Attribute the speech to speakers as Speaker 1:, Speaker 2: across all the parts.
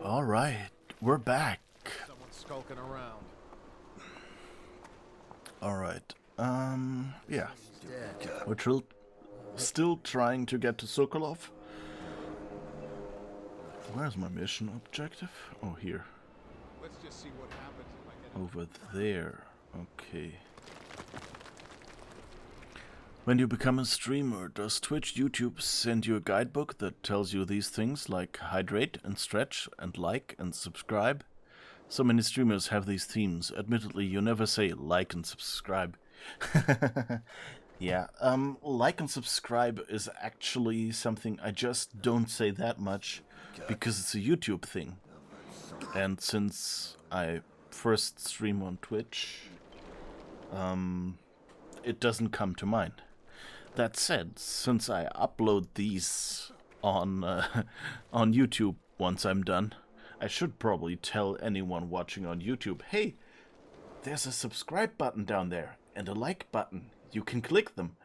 Speaker 1: All right, we're back.
Speaker 2: Someone's skulking around.
Speaker 1: All right. Yeah.
Speaker 2: Dead.
Speaker 1: We're still trying to get to Sokolov. Where's my mission objective? Oh, here.
Speaker 2: Let's just see what happens if I get
Speaker 1: Over there. Okay. When you become a streamer, does Twitch, YouTube send you a guidebook that tells you these things like hydrate and stretch and like and subscribe? So many streamers have these themes. Admittedly, you never say like and subscribe. Yeah, like and subscribe is actually something I just don't say that much because it's a YouTube thing. And since I first stream on Twitch, it doesn't come to mind. That said, since I upload these on on YouTube once I'm done, I should probably tell anyone watching on YouTube, hey, there's a subscribe button down there and a like button. You can click them.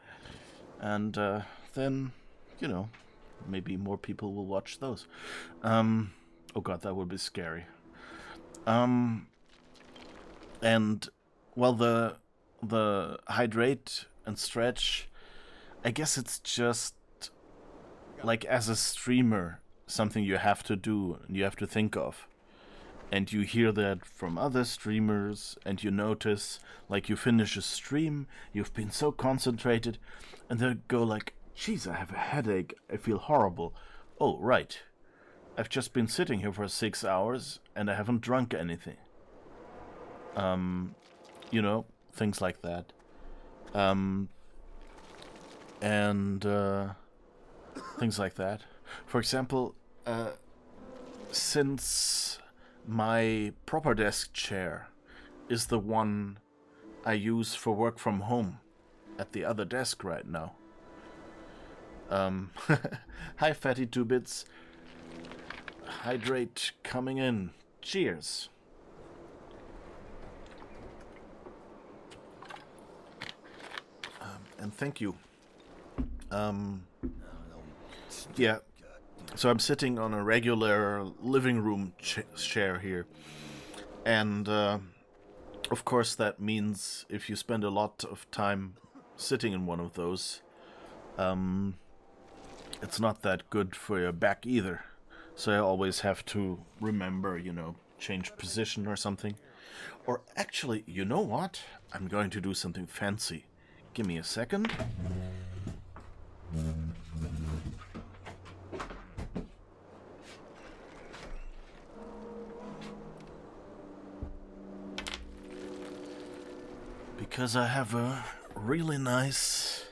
Speaker 1: And then, you know, maybe more people will watch those. Oh god, that would be scary. And, well, the hydrate and stretch, I guess it's just, like, as a streamer, something you have to do and you have to think of. And you hear that from other streamers, and you notice, like, you finish a stream, you've been so concentrated, and they go like, jeez, I have a headache, I feel horrible. Oh, right. I've just been sitting here for 6 hours, and I haven't drunk anything. You know, things like that. Things like that. For example, since my proper desk chair is the one I use for work from home at the other desk right now. Hi, Fatty 2-Bits. Hydrate coming in. Cheers. And thank you. Yeah. So I'm sitting on a regular living room chair here. And, of course, that means if you spend a lot of time sitting in one of those, it's not that good for your back either. So I always have to remember, you know, change position or something. Or actually, you know what? I'm going to do something fancy. Give me a second. Because I have a really nice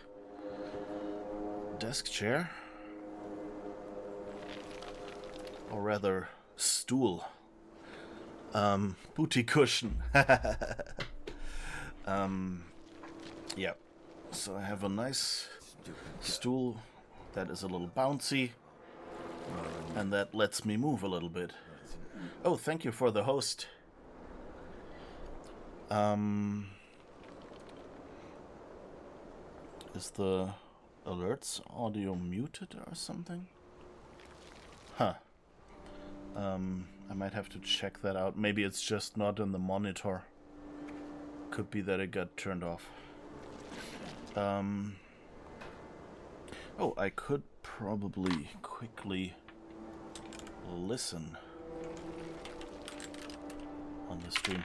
Speaker 1: desk chair. Or rather, stool. Booty cushion. Yeah. So I have a nice stool that is a little bouncy. And that lets me move a little bit. Oh, thank you for the host. Is the alerts audio muted or something? Huh. I might have to check that out. Maybe it's just not in the monitor. Could be that it got turned off. Oh, I could probably quickly listen on the stream.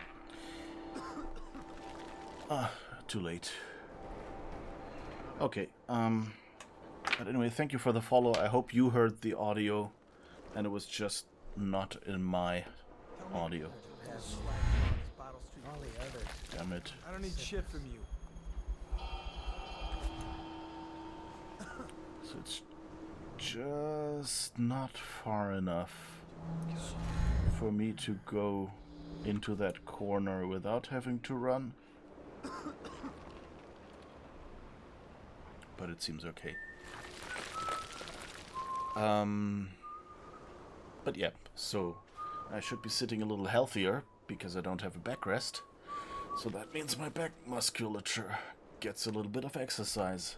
Speaker 1: Too late. Okay, but anyway, thank you for the follow. I hope you heard the audio, and it was just not in my audio. Damn it.
Speaker 2: I don't need shit from you.
Speaker 1: So it's just not far enough for me to go into that corner without having to run. But it seems okay. But yeah, so I should be sitting a little healthier because I don't have a backrest. So that means my back musculature gets a little bit of exercise.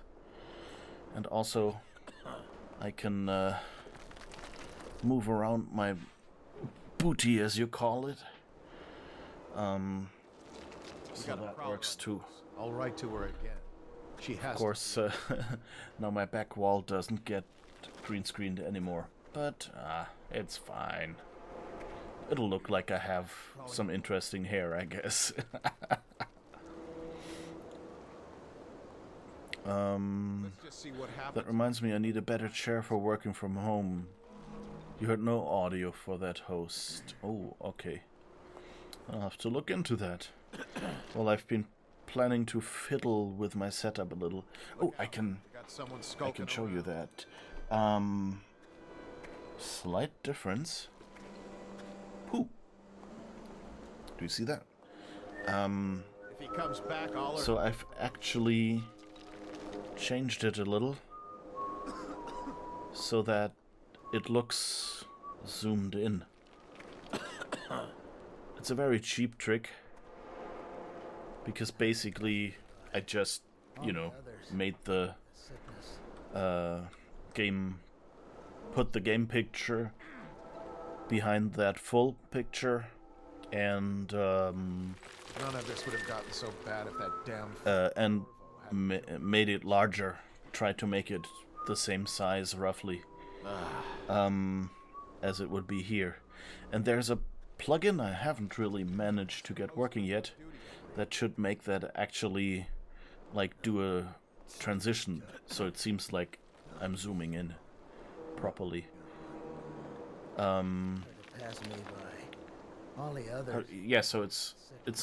Speaker 1: And also, I can move around my booty, as you call it.
Speaker 2: We
Speaker 1: So
Speaker 2: got a
Speaker 1: that
Speaker 2: problem
Speaker 1: works
Speaker 2: on
Speaker 1: too.
Speaker 2: this. I'll write to her again. She has
Speaker 1: Of course, now my back wall doesn't get green screened anymore, but it's fine. It'll look like I have some interesting hair, I guess.
Speaker 2: Let's just see what happens.
Speaker 1: That reminds me, I need a better chair for working from home. You heard no audio for that host. Oh, okay. I'll have to look into that. Well, I've been planning to fiddle with my setup a little. Oh, I can
Speaker 2: Got someone
Speaker 1: I
Speaker 2: skulking
Speaker 1: can show you
Speaker 2: around.
Speaker 1: that. Slight difference. Ooh. Do you see that?
Speaker 2: If he comes back, I'll...
Speaker 1: So I've actually changed it a little so that it looks zoomed in. It's a very cheap trick because basically I just, you know, made the game, put the game picture behind that full picture, and
Speaker 2: None of this would have gotten so bad if that damn...
Speaker 1: made it larger. Tried to make it the same size roughly as it would be here. And there's a plugin I haven't really managed to get working yet that should make that actually like do a transition so it seems like I'm zooming in properly.
Speaker 3: Pass me by. All the others.
Speaker 1: Yeah, so it's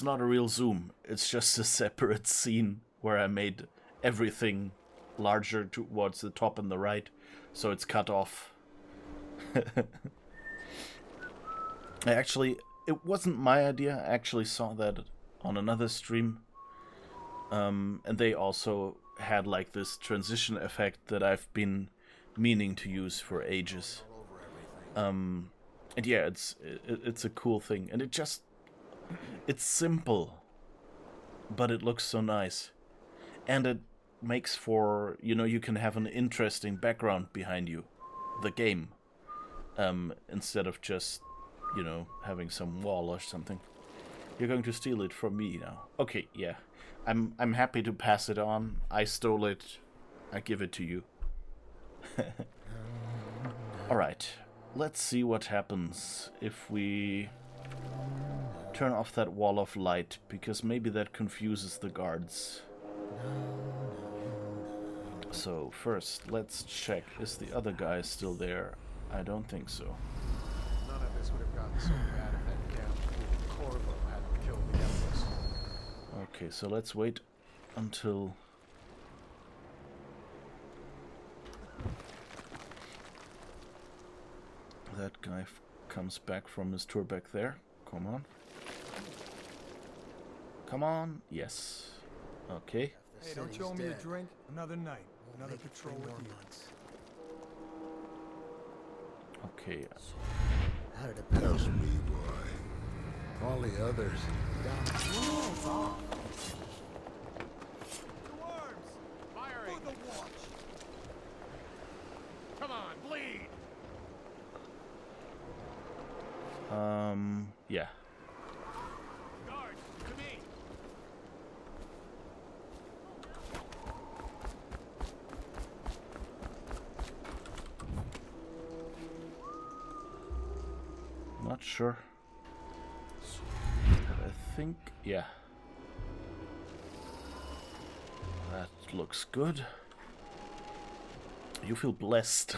Speaker 1: not a real zoom. It's just a separate scene where I made everything larger towards the top and the right, so it's cut off. It wasn't my idea. I actually saw that on another stream, and they also had like this transition effect that I've been meaning to use for ages. And yeah, it's a cool thing, and it's simple, but it looks so nice, and it makes for, you know, you can have an interesting background behind you, the game, instead of just, you know, having some wall or something. You're going to steal it from me now. Okay, yeah. I'm happy to pass it on. I stole it. I give it to you. Alright. Let's see what happens if we turn off that wall of light, because maybe that confuses the guards. So first, let's check. Is the other guy still there? I don't think so.
Speaker 2: None of this would have gotten so bad if that damn fool Corvo hadn't killed the Empress.
Speaker 1: Okay, so let's wait until... that guy comes back from his tour back there. Come on. Come on. Yes. Okay.
Speaker 3: The
Speaker 4: Hey, don't you owe
Speaker 3: city's
Speaker 4: me a
Speaker 3: dead.
Speaker 4: drink? Another night,
Speaker 3: We'll
Speaker 4: another
Speaker 3: make it
Speaker 4: patrol
Speaker 3: 3
Speaker 4: with
Speaker 3: more
Speaker 4: you.
Speaker 3: months.
Speaker 1: Okay.
Speaker 3: How did it pass me?
Speaker 2: All the others. Firing! Come on, bleed!
Speaker 1: Yeah.
Speaker 2: Guards, to me!
Speaker 1: Not sure. But I think, yeah. That looks good. You feel blessed.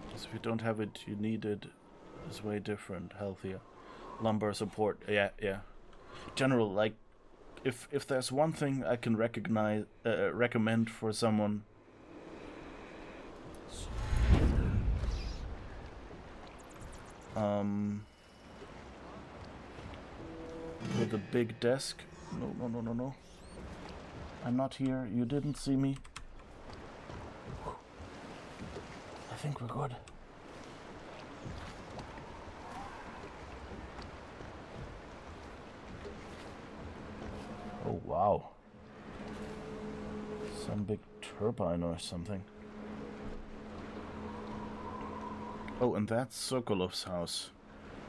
Speaker 1: Because if you don't have it, you need it. It's way different, healthier. Lumbar support, yeah. General, like, if there's one thing I can recommend for someone, with a big desk. No. I'm not here. You didn't see me. I think we're good. Oh, wow. Some big turbine or something. Oh, and that's Sokolov's house.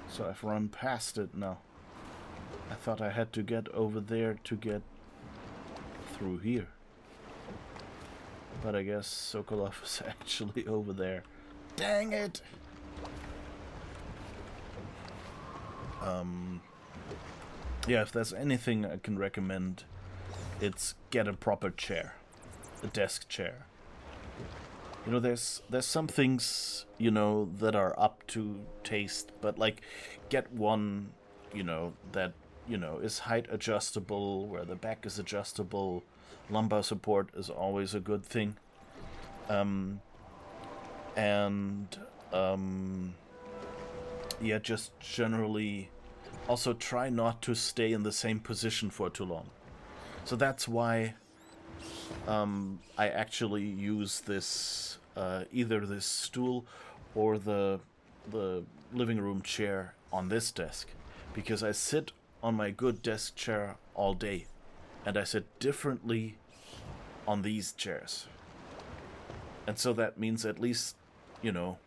Speaker 1: So I've run past it now. I thought I had to get over there to get through here. But I guess Sokolov is actually over there. Dang it! Yeah, if there's anything I can recommend, it's get a proper chair. A desk chair. You know, there's some things, you know, that are up to taste, but like, get one, you know, that, you know, is height adjustable, where the back is adjustable. Lumbar support is always a good thing. Yeah, just generally also try not to stay in the same position for too long. So that's why I actually use this, either this stool or the living room chair on this desk, because I sit on my good desk chair all day, and I sit differently on these chairs. And so that means at least, you know,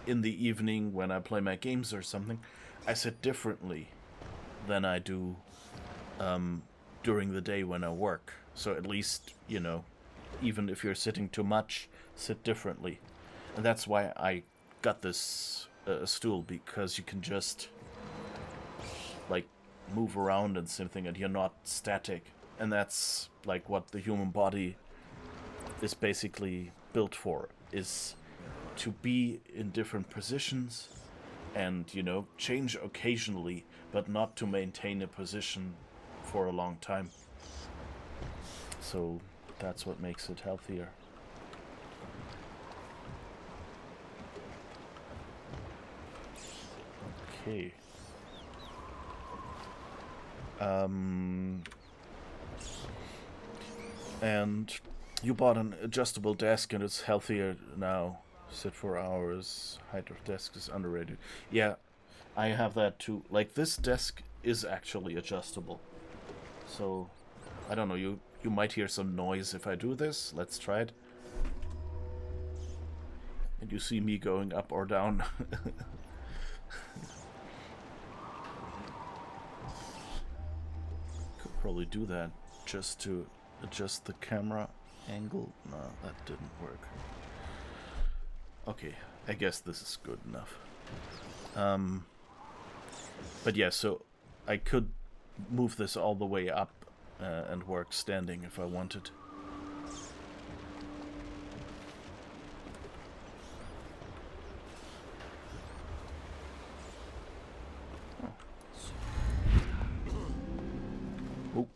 Speaker 1: in the evening when I play my games or something, I sit differently than I do during the day when I work. So at least, you know, even if you're sitting too much, sit differently. And that's why I got this stool, because you can just like move around and something, and you're not static. And that's like what the human body is basically built for, is to be in different positions and, you know, change occasionally, but not to maintain a position for a long time. So that's what makes it healthier. Okay. And you bought an adjustable desk and it's healthier now. Sit for hours. Height of desk is underrated. Yeah, I have that too. Like, this desk is actually adjustable. So, I don't know, you might hear some noise if I do this. Let's try it. And you see me going up or down. Could probably do that just to adjust the camera angle. No, that didn't work. Okay, I guess this is good enough. But yeah, so I could move this all the way up and work standing if I wanted. Oh.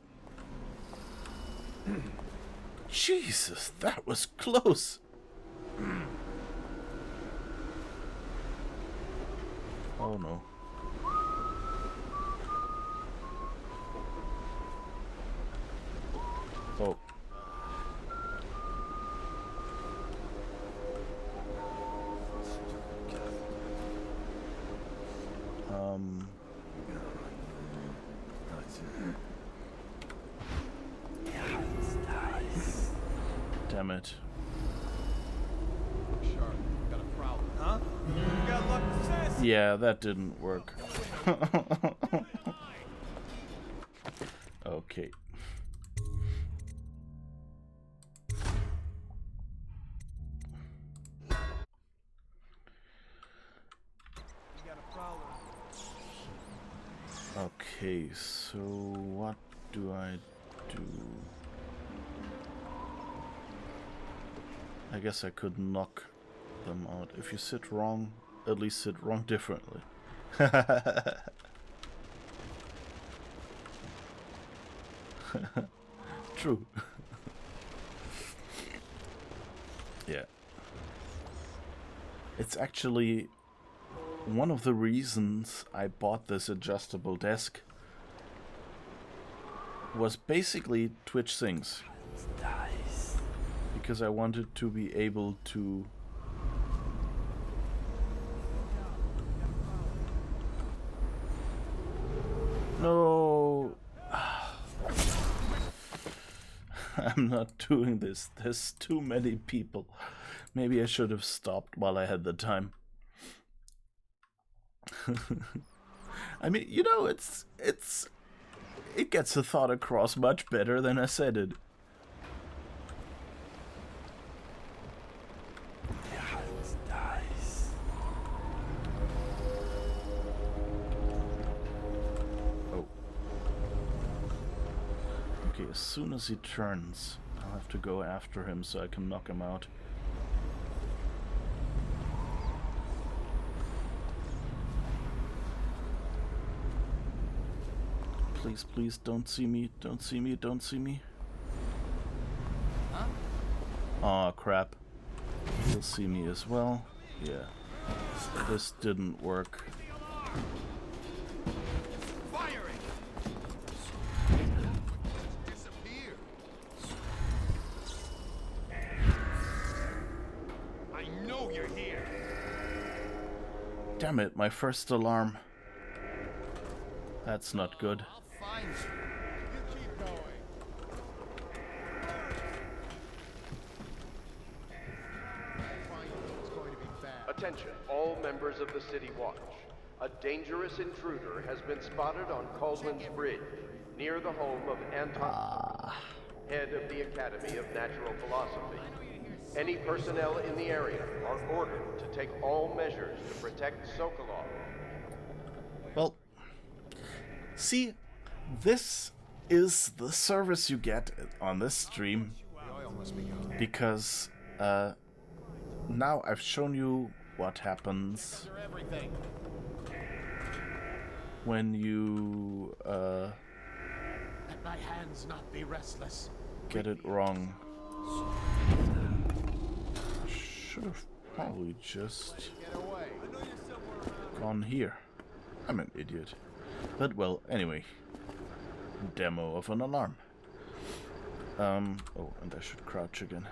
Speaker 1: Jesus, that was close. Oh no. Oh. Damn it.
Speaker 2: Shark, got a problem, huh? You got luck with this?
Speaker 1: Yeah, that didn't work. Okay. Okay, so what do I do? I guess I could knock them out. If you sit wrong, at least sit wrong differently. True. Yeah. It's actually one of the reasons I bought this adjustable desk was basically Twitch things. Because I wanted to be able to No. I'm not doing this. There's too many people. Maybe I should have stopped while I had the time. I mean, you know, it gets the thought across much better than I said it. Oh. Okay, as soon as he turns, I'll have to go after him so I can knock him out. Please, please, don't see me, don't see me, don't see me.
Speaker 2: Huh?
Speaker 1: Aw, crap. He'll see me as well. Yeah. This didn't work.
Speaker 2: Firing! Disappear! I know you're here!
Speaker 1: Damn it, my first alarm. That's not good.
Speaker 2: I'll find you. You keep going. It's going to be bad.
Speaker 4: Attention, all members of the City Watch. A dangerous intruder has been spotted on Caldwell's Bridge, near the home of Anton, head of the Academy of Natural Philosophy. Any personnel in the area are ordered to take all measures to protect Sokolov.
Speaker 1: Well, see, this is the service you get on this stream,
Speaker 2: The oil must be gone.
Speaker 1: because now I've shown you what happens
Speaker 2: They're everything.
Speaker 1: when you
Speaker 2: Let my hands not be restless.
Speaker 1: get it wrong. Should have probably just
Speaker 2: Get away.
Speaker 1: gone here. I'm an idiot. But well, anyway. Demo of an alarm. Oh, and I should crouch again.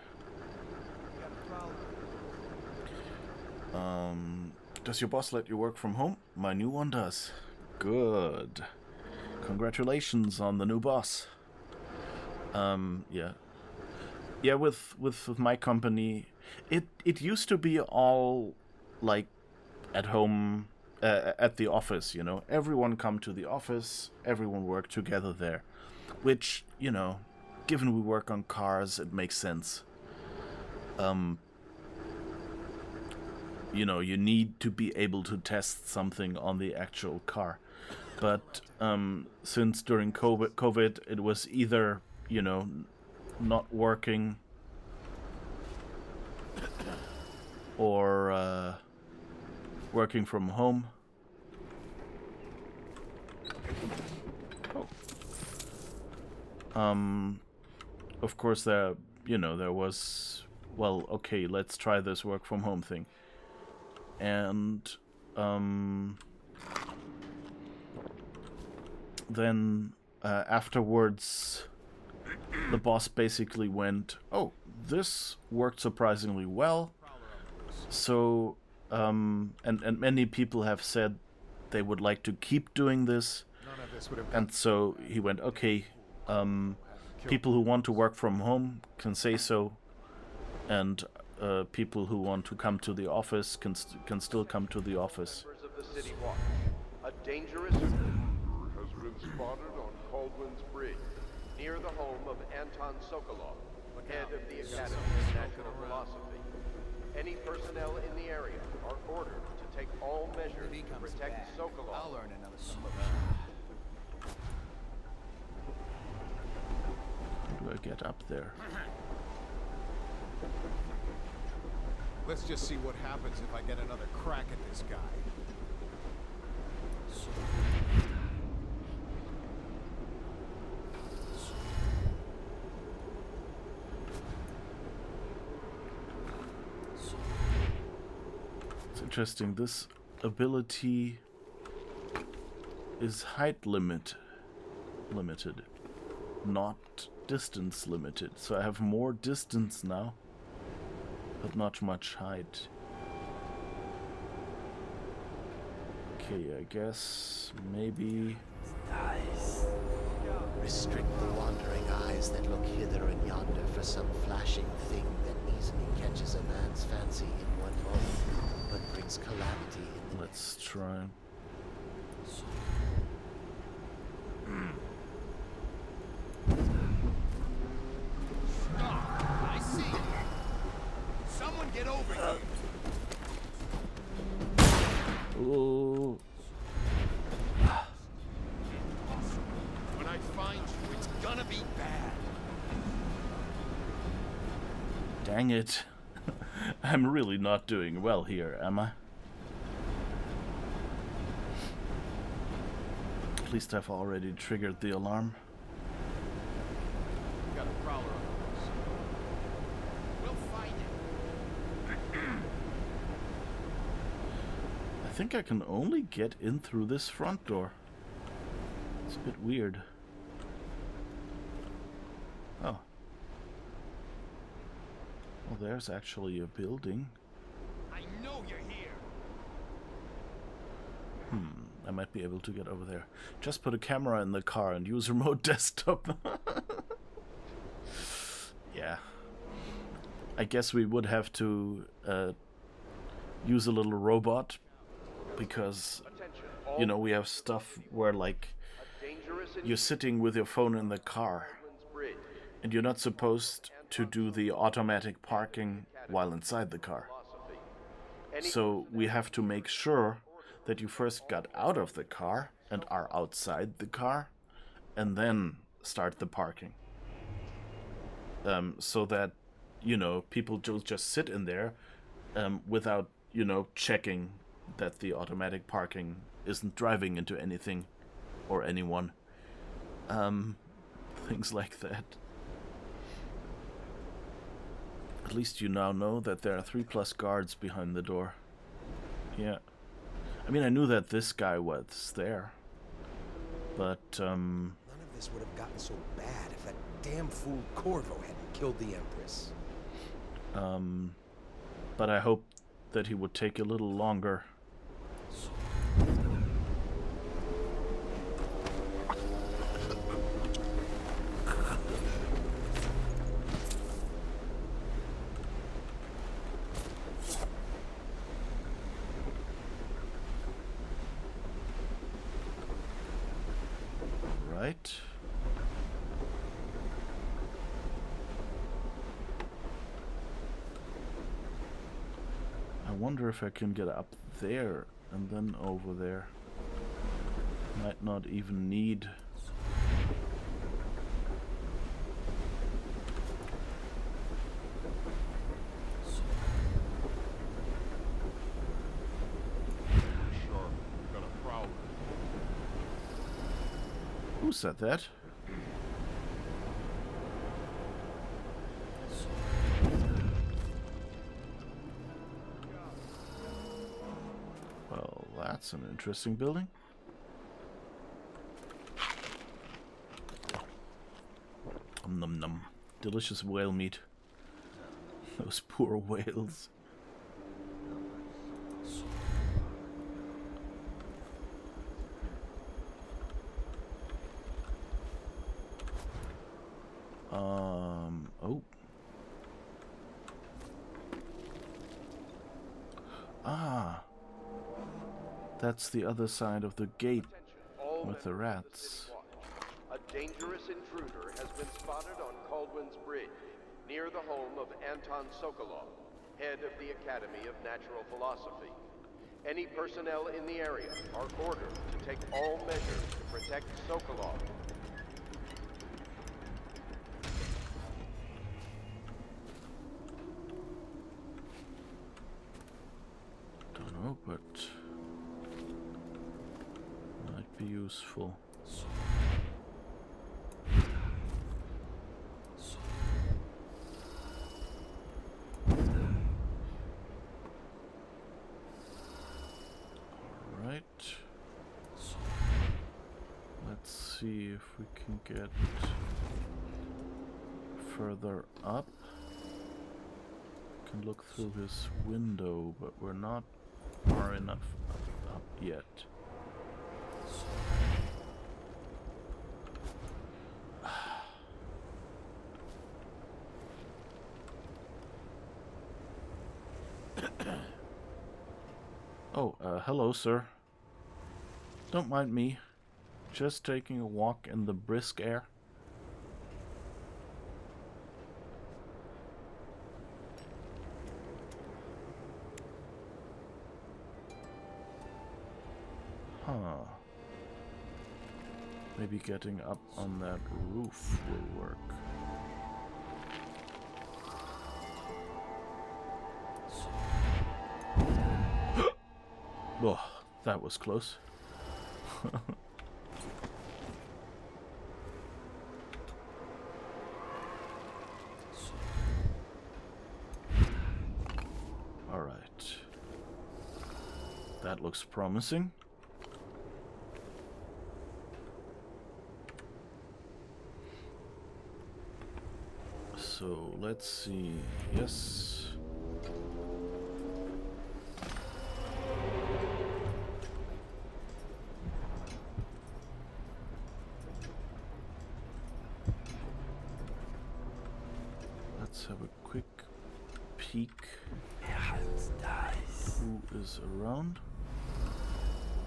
Speaker 1: Does your boss let you work from home? My new one does. Good. Congratulations on the new boss. Yeah. Yeah, with my company, it used to be all like at home, at the office, you know. Everyone come to the office, everyone work together there. Which, you know, given we work on cars, it makes sense. You know, you need to be able to test something on the actual car. But since during COVID, it was either, you know, not working or working from home. Of course, there was, well, okay, let's try this work from home thing. And then afterwards, the boss basically went, oh, this worked surprisingly well. So, and many people have said they would like to keep doing this.
Speaker 2: None of this would have
Speaker 1: And so he went, okay, people who want to work from home can say so. And people who want to come to the office can still come to the office.
Speaker 4: Members of the City Watch. A dangerous intruder has been spotted on Caldwell's Bridge, near the home of Anton Sokolov, head of the Academy of Natural Philosophy. Any personnel in the area are ordered to take all measures to protect Sokolov.
Speaker 2: I'll learn another song.
Speaker 1: How do I get up there?
Speaker 2: Let's just see what happens if I get another crack at this guy.
Speaker 1: It's interesting. This ability is height limited, not distance limited. So I have more distance now, but not much height. Okay, I guess maybe.
Speaker 3: Restrict the wandering eyes that look hither and yonder for some flashing thing that easily catches a man's fancy in one moment, but brings calamity in the
Speaker 1: Let's try.
Speaker 5: I see you. Someone get over here.
Speaker 1: Ooh.
Speaker 5: When I find you, it's gonna be bad.
Speaker 1: Dang it. I'm really not doing well here, am I? At least I've already triggered the alarm.
Speaker 2: We got a prowler on the loose.
Speaker 5: We'll find it.
Speaker 1: I think I can only get in through this front door. It's a bit weird. Oh. Well, there's actually a building.
Speaker 5: I know you're here.
Speaker 1: I might be able to get over there. Just put a camera in the car and use remote desktop. Yeah. I guess we would have to use a little robot because, you know, we have stuff where, like, you're sitting with your phone in the car and you're not supposed to do the automatic parking while inside the car. So we have to make sure that you first got out of the car and are outside the car and then start the parking. So that, you know, people just sit in there without, you know, checking that the automatic parking isn't driving into anything or anyone. Things like that. At least you now know that there are 3+ guards behind the door. Yeah. I mean, I knew that this guy was there. But,
Speaker 6: None of this would have gotten so bad if that damn fool Corvo hadn't killed the Empress.
Speaker 1: but I hope that he would take a little longer. Right. I wonder if I can get up there and then over there. Might not even need...
Speaker 5: Sure, we got a prowler.
Speaker 1: Who said that? Well, that's an interesting building. Num num. Delicious whale meat. Those poor whales. Oh. Ah. That's the other side of the gate with the rats.
Speaker 4: A dangerous intruder has been spotted on Caldwell's Bridge, near the home of Anton Sokolov, head of the Academy of Natural Philosophy. Any personnel in the area are ordered to take all measures to protect Sokolov.
Speaker 1: Don't know, but might be useful. Alright. Let's see if we can get further up. Can look through his window, but we're not far enough up yet. Oh, hello, sir. Don't mind me. Just taking a walk in the brisk air. Huh. Maybe getting up on that roof will work. Oh, that was close. All right. That looks promising. So let's see. Yes. Let's have a quick peek. Who is around?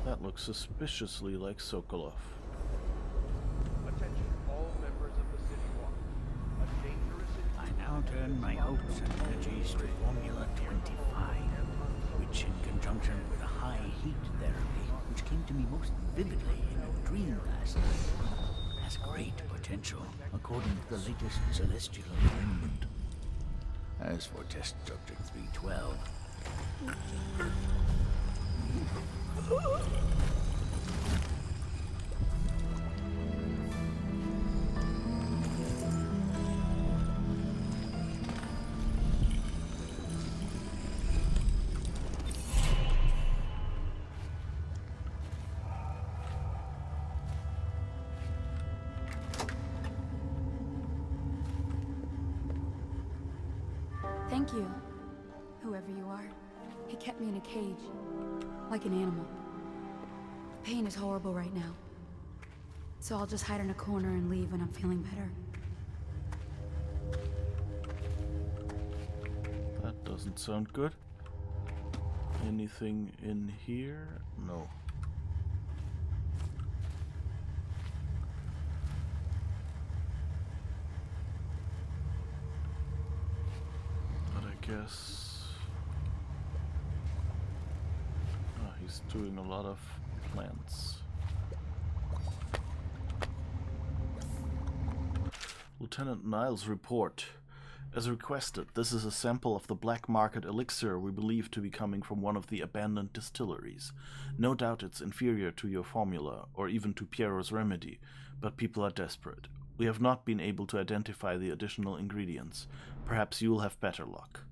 Speaker 1: That looks suspiciously like Sokolov.
Speaker 4: Attention, all members of the City Watch. A dangerous
Speaker 7: I now turn my hopes and energies to Formula 25, which in conjunction with a high heat therapy, which came to me most vividly in a dream last night, has great potential, according to the latest celestial alignment. As for test subject 312,
Speaker 8: Thank you, whoever you are. He kept me in a cage, like an animal. The pain is horrible right now. So I'll just hide in a corner and leave when I'm feeling better.
Speaker 1: That doesn't sound good. Anything in here? No. But I guess... Oh, he's doing a lot of plants. Lieutenant Niles' report. As requested, this is a sample of the black market elixir we believe to be coming from one of the abandoned distilleries. No doubt it's inferior to your formula, or even to Piero's remedy, but people are desperate. We have not been able to identify the additional ingredients. Perhaps you'll have better luck.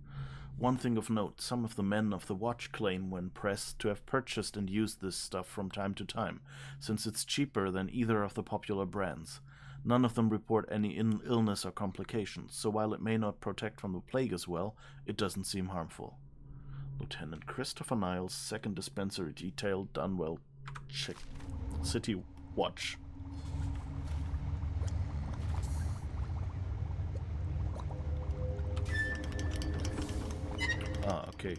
Speaker 1: One thing of note, some of the men of the watch claim when pressed to have purchased and used this stuff from time to time, since it's cheaper than either of the popular brands. None of them report any illness or complications, so while it may not protect from the plague as well, it doesn't seem harmful. Lieutenant Christopher Niles, 2nd Dispensary Detail, Dunwell, City Watch. Ah, okay.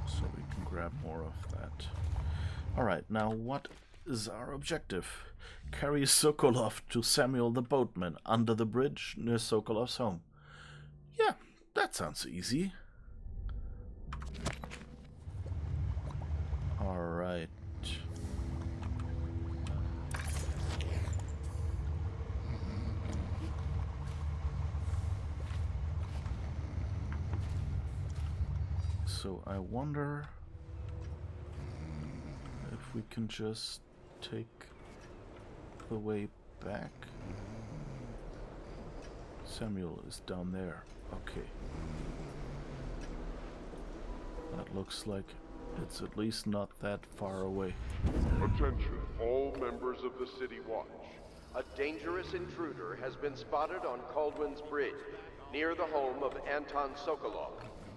Speaker 1: So we can grab more of that. Alright, now what is our objective? Carry Sokolov to Samuel the Boatman under the bridge near Sokolov's home. Yeah, that sounds easy. Alright. So I wonder if we can just take the way back. Samuel is down there. Okay. That looks like it's at least not that far away.
Speaker 4: Attention, all members of the City Watch. A dangerous intruder has been spotted on Caldwell's Bridge, near the home of Anton Sokolov,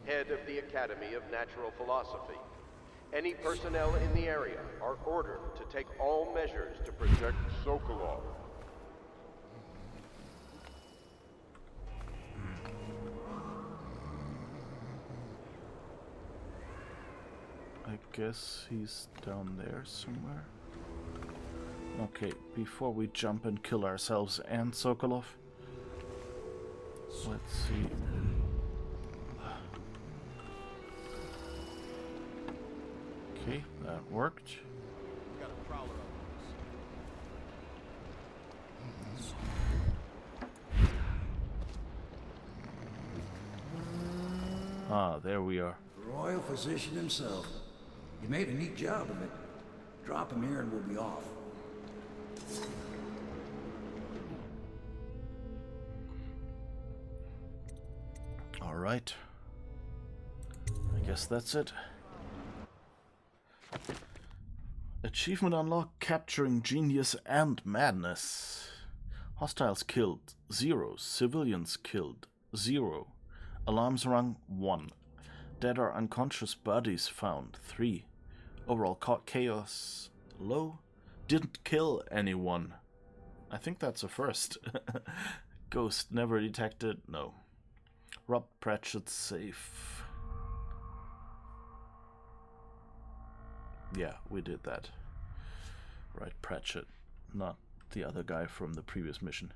Speaker 4: head of the Academy of Natural Philosophy. Any personnel in the area are ordered to take all measures to protect Sokolov.
Speaker 1: I guess he's down there somewhere. Okay, before we jump and kill ourselves and Sokolov, let's see. Okay, that worked.
Speaker 5: Got a prowler up
Speaker 1: Ah, there we are.
Speaker 9: The royal physician himself. He made a neat job of it. Drop him here and we'll be off.
Speaker 1: All right. I guess that's it. Achievement unlocked, capturing genius and madness. Hostiles killed 0, civilians killed 0, alarms rung 1, dead or unconscious bodies found 3, overall chaos low, didn't kill anyone. I think that's a first. Ghost never detected, no. Robbed Pratchett's safe. Yeah, we did that. Right, Pratchett, not the other guy from the previous mission.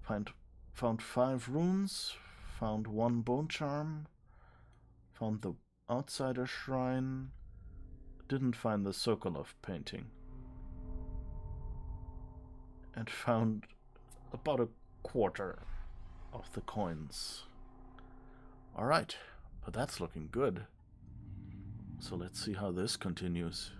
Speaker 1: Found 5 runes, found 1 bone charm, found the outsider shrine, didn't find the Sokolov painting, and found about a quarter of the coins. Alright, but that's looking good. So let's see how this continues.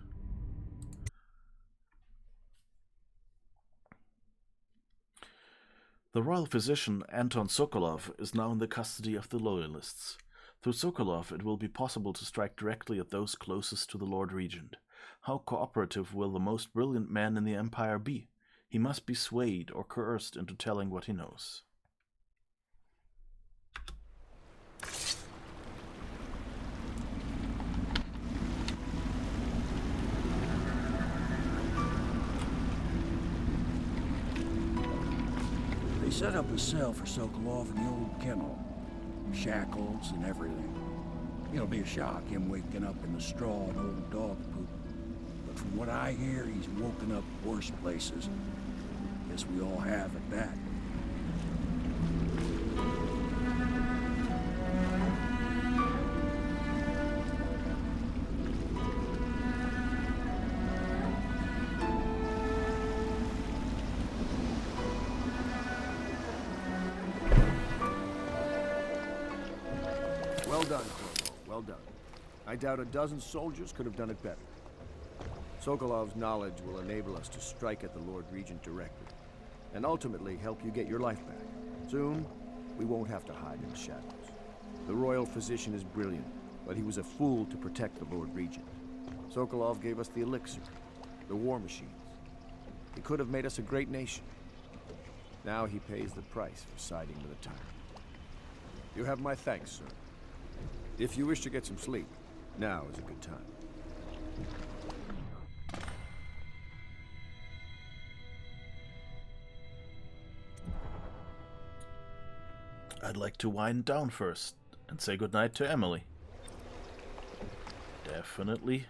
Speaker 1: The royal physician Anton Sokolov is now in the custody of the Loyalists. Through Sokolov, it will be possible to strike directly at those closest to the Lord Regent. How cooperative will the most brilliant man in the Empire be? He must be swayed or coerced into telling what he knows.
Speaker 9: They set up a cell for Sokolov in the old kennel. Shackles and everything. It'll be a shock, him waking up in the straw and old dog poop. But from what I hear, he's woken up worse places. Guess we all have at that.
Speaker 10: Well done, Corvo. Well done. I doubt a dozen soldiers could have done it better. Sokolov's knowledge will enable us to strike at the Lord Regent directly, and ultimately help you get your life back. Soon, we won't have to hide in the shadows. The royal physician is brilliant, but he was a fool to protect the Lord Regent. Sokolov gave us the elixir, the war machines. He could have made us a great nation. Now he pays the price for siding with a tyrant. You have my thanks, sir. If you wish to get some sleep, now is a good time.
Speaker 1: I'd like to wind down first and say goodnight to Emily. Definitely.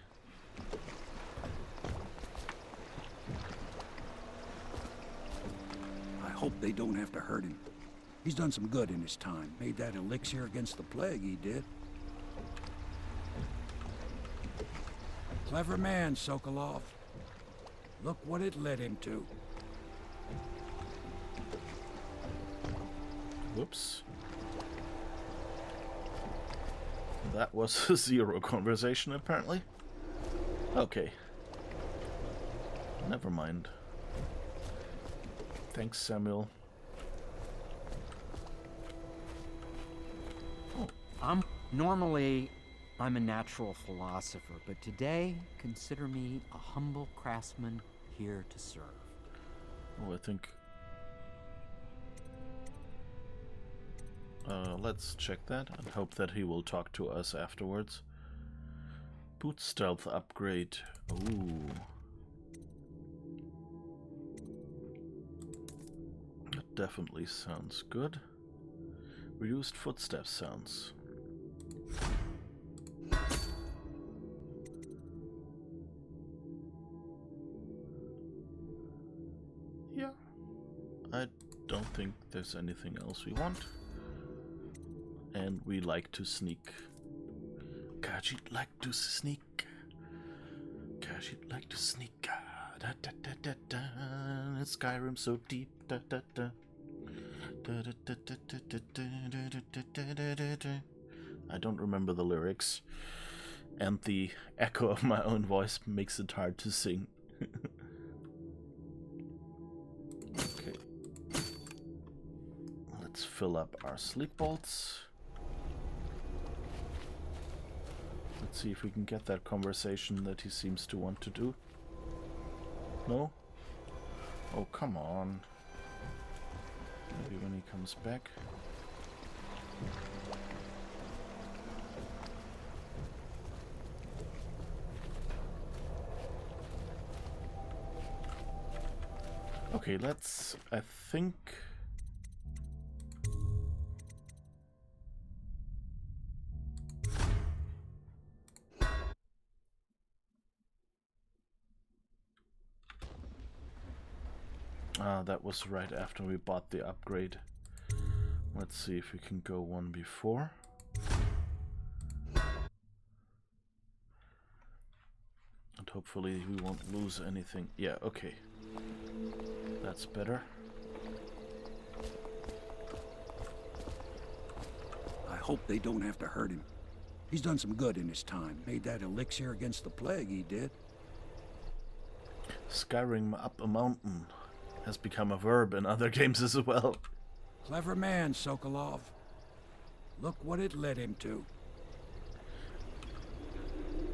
Speaker 9: I hope they don't have to hurt him. He's done some good in his time. Made that elixir against the plague, he did. Clever man, Sokolov. Look what it led him to.
Speaker 1: Whoops. That was a 0 conversation, apparently. Okay. Never mind. Thanks, Samuel.
Speaker 11: Normally, I'm a natural philosopher, but today, consider me a humble craftsman here to serve.
Speaker 1: Oh, I think... let's check that and hope that he will talk to us afterwards. Boot stealth upgrade. Ooh. That definitely sounds good. Reduced footstep sounds. think there's anything else we want. And we like to sneak. God, you'd like to sneak. God, you'd like to sneak. Da, da, da, da, da. Skyrim so deep. Da, da, da. Da, da, da, da, da, da, da, da, da, da, da. I don't remember the lyrics. And the echo of my own voice makes it hard to sing. Okay. Let's fill up our sleep bolts. Let's see if we can get that conversation that he seems to want to do. No? Oh, come on. Maybe when he comes back. Okay, let's, I think... that was right after we bought the upgrade. Let's see if we can go one before. And hopefully we won't lose anything. Yeah, okay. That's better.
Speaker 9: I hope they don't have to hurt him. He's done some good in his time. Made that elixir against the plague, he did.
Speaker 1: Skyrim up a mountain has become a verb in other games as well.
Speaker 9: Clever man, Sokolov. Look what it led him to.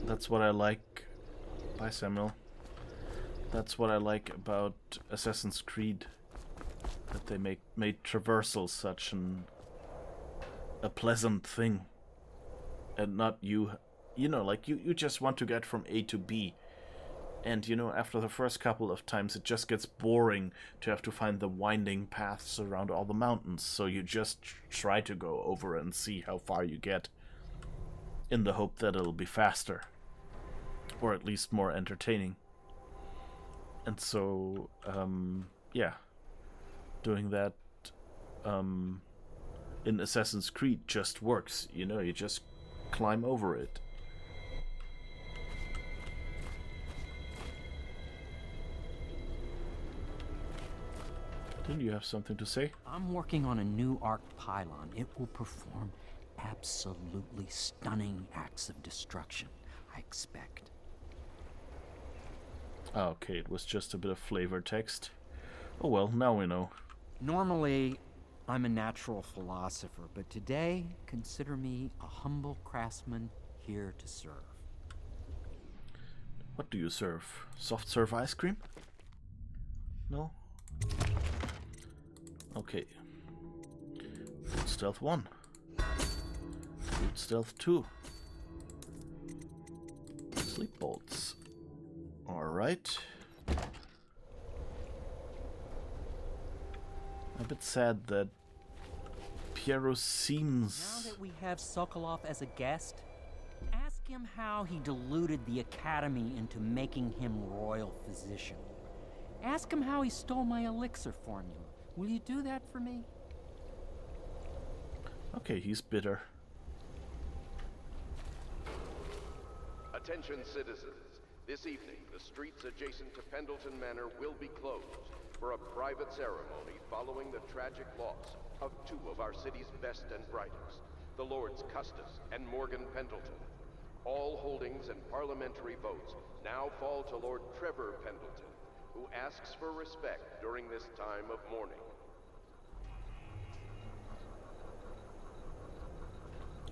Speaker 1: That's what I like. Bye, Samuel. That's what I like about Assassin's Creed. That they made traversal such a pleasant thing. And not you know, like you just want to get from A to B. And, you know, after the first couple of times, it just gets boring to have to find the winding paths around all the mountains. So you just try to go over and see how far you get, in the hope that it'll be faster. Or at least more entertaining. And so, yeah. Doing that in Assassin's Creed just works. You know, you just climb over it. Didn't you have something to say?
Speaker 11: I'm working on a new arc pylon. It will perform absolutely stunning acts of destruction, I expect.
Speaker 1: Okay, it was just a bit of flavor text. Oh well, now we know.
Speaker 11: Normally, I'm a natural philosopher, but today, consider me a humble craftsman here to serve.
Speaker 1: What do you serve? Soft serve ice cream? No? Okay. Food stealth 1. Food stealth 2. Sleep bolts. Alright. A bit sad that Piero seems...
Speaker 11: Now that we have Sokolov as a guest, ask him how he deluded the Academy into making him royal physician. Ask him how he stole my elixir formula. Will you do that for me?
Speaker 1: Okay, he's bitter.
Speaker 4: Attention citizens. This evening, the streets adjacent to Pendleton Manor will be closed for a private ceremony following the tragic loss of two of our city's best and brightest, the Lords Custis and Morgan Pendleton. All holdings and parliamentary votes now fall to Lord Trevor Pendleton, who asks for respect during this time of mourning.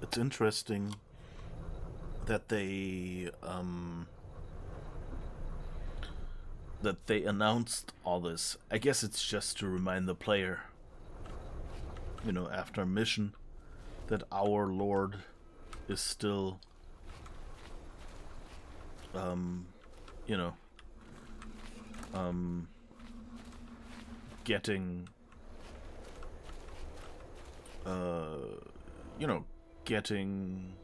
Speaker 1: It's interesting that they announced all this. I guess it's just to remind the player, you know, after a mission, that our Lord is still, you know, getting, you know, getting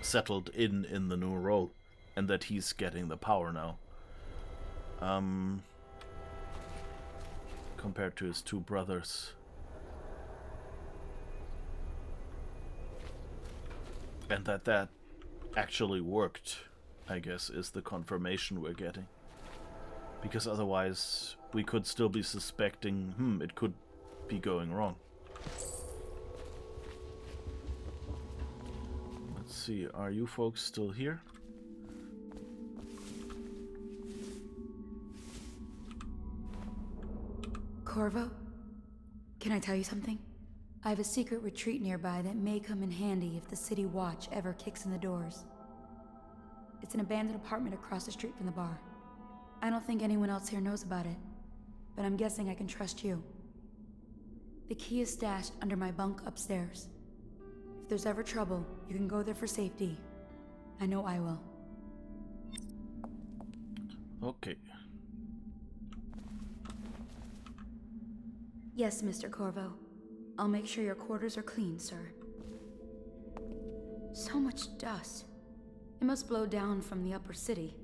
Speaker 1: settled in the new role, and that he's getting the power now. compared to his two brothers. And that actually worked, I guess, is the confirmation we're getting. Because otherwise, we could still be suspecting, it could be going wrong. Let's see, are you folks still here?
Speaker 8: Corvo? Can I tell you something? I have a secret retreat nearby that may come in handy if the City Watch ever kicks in the doors. It's an abandoned apartment across the street from the bar. I don't think anyone else here knows about it, but I'm guessing I can trust you. The key is stashed under my bunk upstairs. If there's ever trouble, you can go there for safety. I know I will.
Speaker 1: Okay.
Speaker 8: Yes, Mr. Corvo. I'll make sure your quarters are clean, sir. So much dust. It must blow down from the upper city.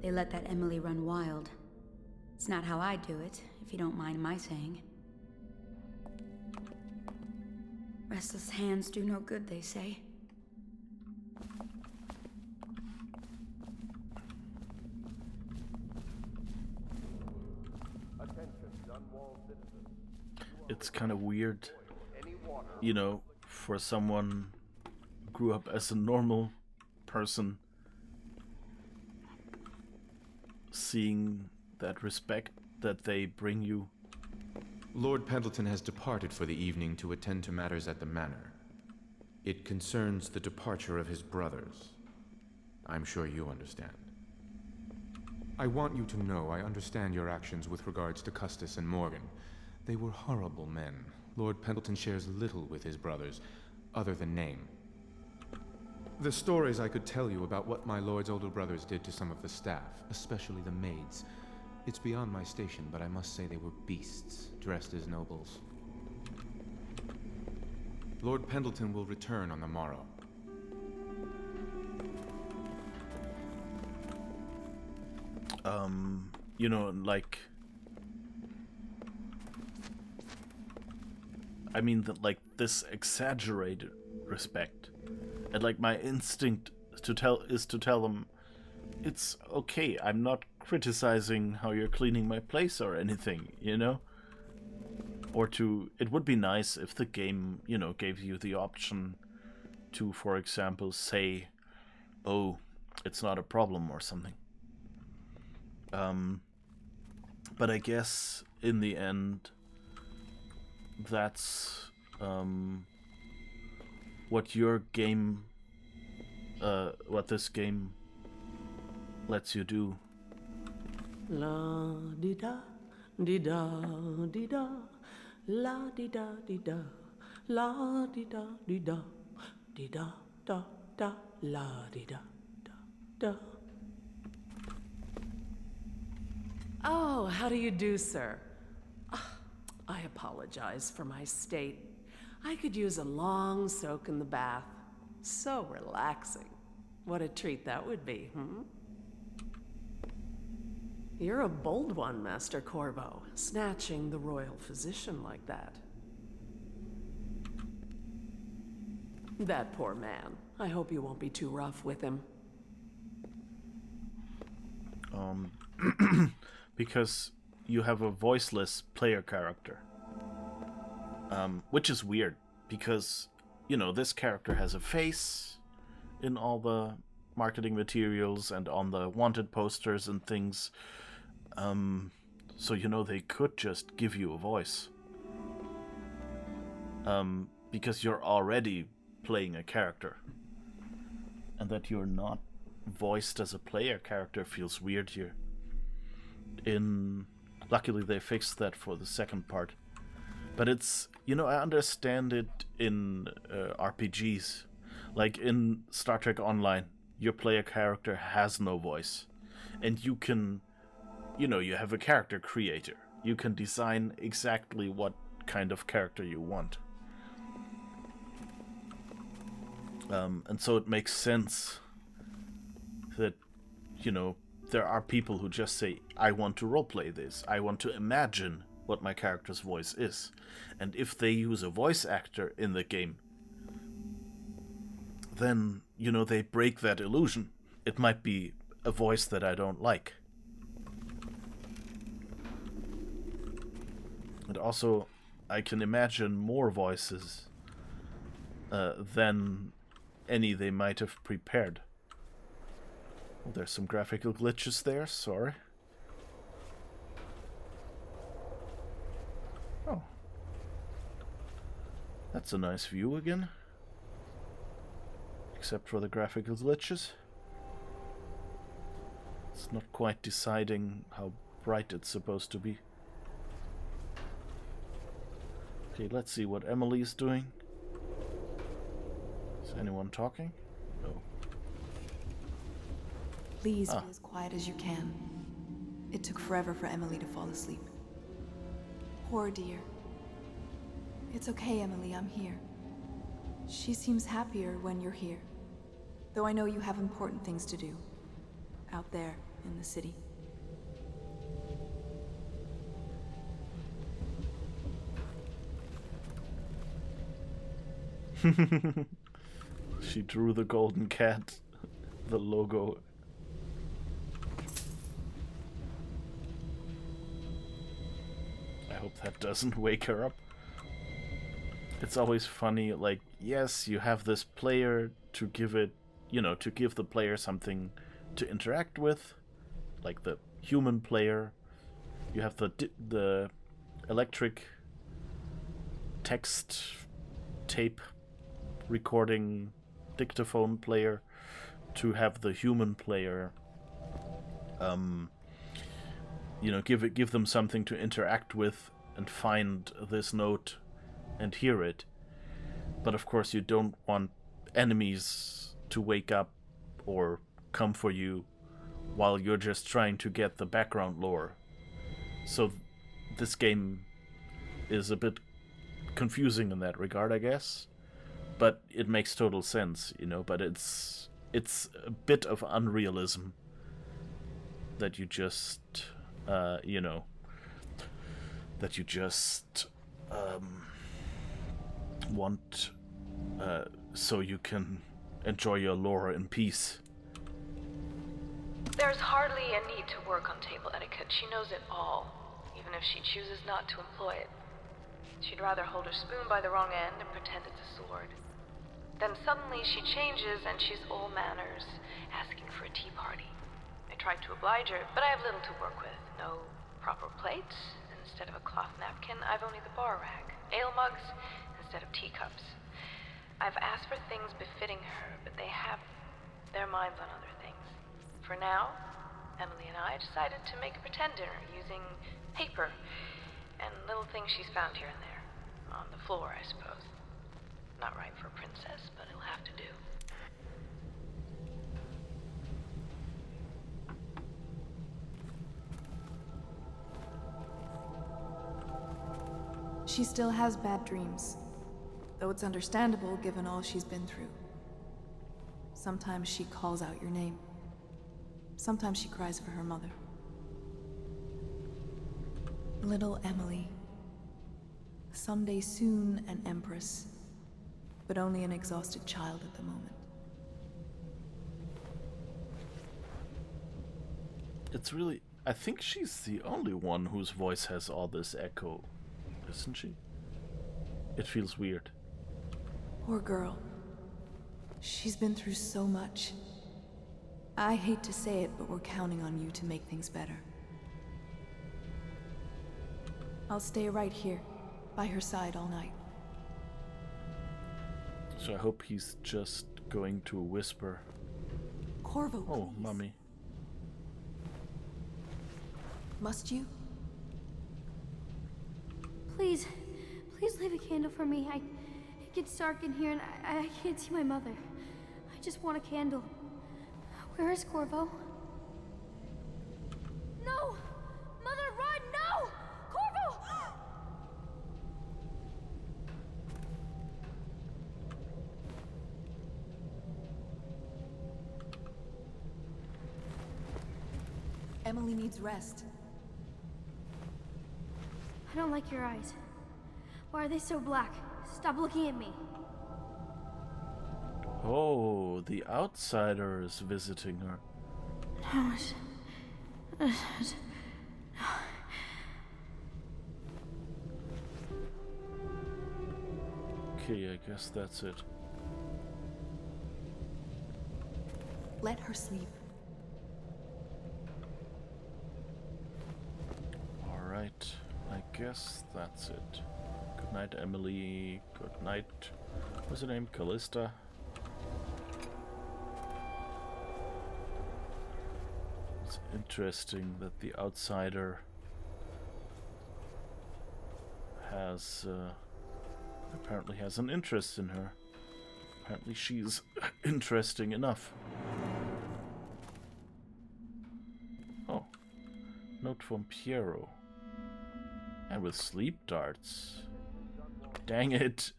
Speaker 8: They let that Emily run wild. It's not how I do it, if you don't mind my saying. Restless hands do no good, they say.
Speaker 1: It's kind of weird, you know, for someone who grew up as a normal person, seeing that respect that they bring you.
Speaker 12: Lord Pendleton has departed for the evening to attend to matters at the manor. It concerns the departure of his brothers. I'm sure you understand. I want you to know I understand your actions with regards to Custis and Morgan. They were horrible men. Lord Pendleton shares little with his brothers, other than name. The stories I could tell you about what my lord's older brothers did to some of the staff, especially the maids. It's beyond my station, but I must say they were beasts, dressed as nobles. Lord Pendleton will return on the morrow.
Speaker 1: You know, like... I mean, like, this exaggerated respect. And, like, my instinct is to tell them, it's okay, I'm not criticizing how you're cleaning my place or anything, you know? Or it would be nice if the game, you know, gave you the option to, for example, say, oh, it's not a problem or something. But I guess, in the end, that's what your game, what this game lets you do.
Speaker 13: La di da di da di da, la di da la di da di da da da, la di da da. Oh, how do you do, sir? I apologize for my state. I could use a long soak in the bath. So relaxing. What a treat that would be, You're a bold one, Master Corvo, snatching the royal physician like that. That poor man. I hope you won't be too rough with him.
Speaker 1: Because you have a voiceless player character. Which is weird, because, you know, this character has a face in all the marketing materials and on the wanted posters and things. So, you know, they could just give you a voice. Because you're already playing a character. And that you're not voiced as a player character feels weird here. Luckily they fixed that for the second part. But it's, you know, I understand it in RPGs. Like in Star Trek Online, your player character has no voice. And you can, you know, you have a character creator. You can design exactly what kind of character you want. And so it makes sense that, you know, there are people who just say, I want to roleplay this. I want to imagine what my character's voice is. And if they use a voice actor in the game, then, you know, they break that illusion. It might be a voice that I don't like. And also, I can imagine more voices than any they might have prepared. Oh, there's some graphical glitches there, sorry. Oh. That's a nice view again. Except for the graphical glitches. It's not quite deciding how bright it's supposed to be. Okay, let's see what Emily's doing. Is anyone talking? No.
Speaker 14: Please be as quiet as you can. It took forever for Emily to fall asleep. Poor dear. It's okay, Emily, I'm here. She seems happier when you're here. Though I know you have important things to do. Out there, in the city.
Speaker 1: She drew the golden cat, the logo. I hope that doesn't wake her up. It's always funny, like, yes, you have this player to give it, you know, to give the player something to interact with, like the human player. You have the electric text tape recording dictaphone player to have the human player, you know, give them something to interact with and find this note and hear it. But of course you don't want enemies to wake up or come for you while you're just trying to get the background lore. So this game is a bit confusing in that regard, I guess. But it makes total sense, you know, but it's a bit of unrealism that you just, you know, that you just want so you can enjoy your lore in peace.
Speaker 15: There's hardly a need to work on table etiquette. She knows it all, even if she chooses not to employ it. She'd rather hold her spoon by the wrong end and pretend it's a sword. Then suddenly she changes and she's all manners, asking for a tea party. I tried to oblige her, but I have little to work with. No proper plates. Instead of a cloth napkin, I've only the bar rack. Ale mugs instead of teacups. I've asked for things befitting her, but they have their minds on other things. For now, Emily and I decided to make a pretend dinner using paper and little things she's found here and there. On the floor, I suppose. Not right for a princess, but it'll have to do.
Speaker 14: She still has bad dreams, though it's understandable given all she's been through. Sometimes she calls out your name. Sometimes she cries for her mother. Little Emily. Someday soon an empress, but only an exhausted child at the moment.
Speaker 1: It's really... I think she's the only one whose voice has all this echo, isn't she? It feels weird.
Speaker 14: Poor girl. She's been through so much. I hate to say it, but we're counting on you to make things better. I'll stay right here, by her side all night.
Speaker 1: So I hope he's just going to whisper.
Speaker 14: Corvo,
Speaker 1: oh,
Speaker 14: please.
Speaker 1: Mummy.
Speaker 14: Must you?
Speaker 16: Please leave a candle for me. It gets dark in here and I can't see my mother. I just want a candle. Where is Corvo? No! Mother, run! No! Corvo!
Speaker 14: Emily needs rest.
Speaker 16: I don't like your eyes. Why are they so black? Stop looking at me.
Speaker 1: Oh, the outsider is visiting her.
Speaker 16: How much?
Speaker 1: Okay, I guess that's it.
Speaker 14: Let her sleep.
Speaker 1: Alright, I guess that's it. Good night, Emily. Good night. What's her name? Callista. It's interesting that the outsider has apparently has an interest in her. Apparently she's interesting enough. Oh. Note from Piero. And with sleep darts. Dang it.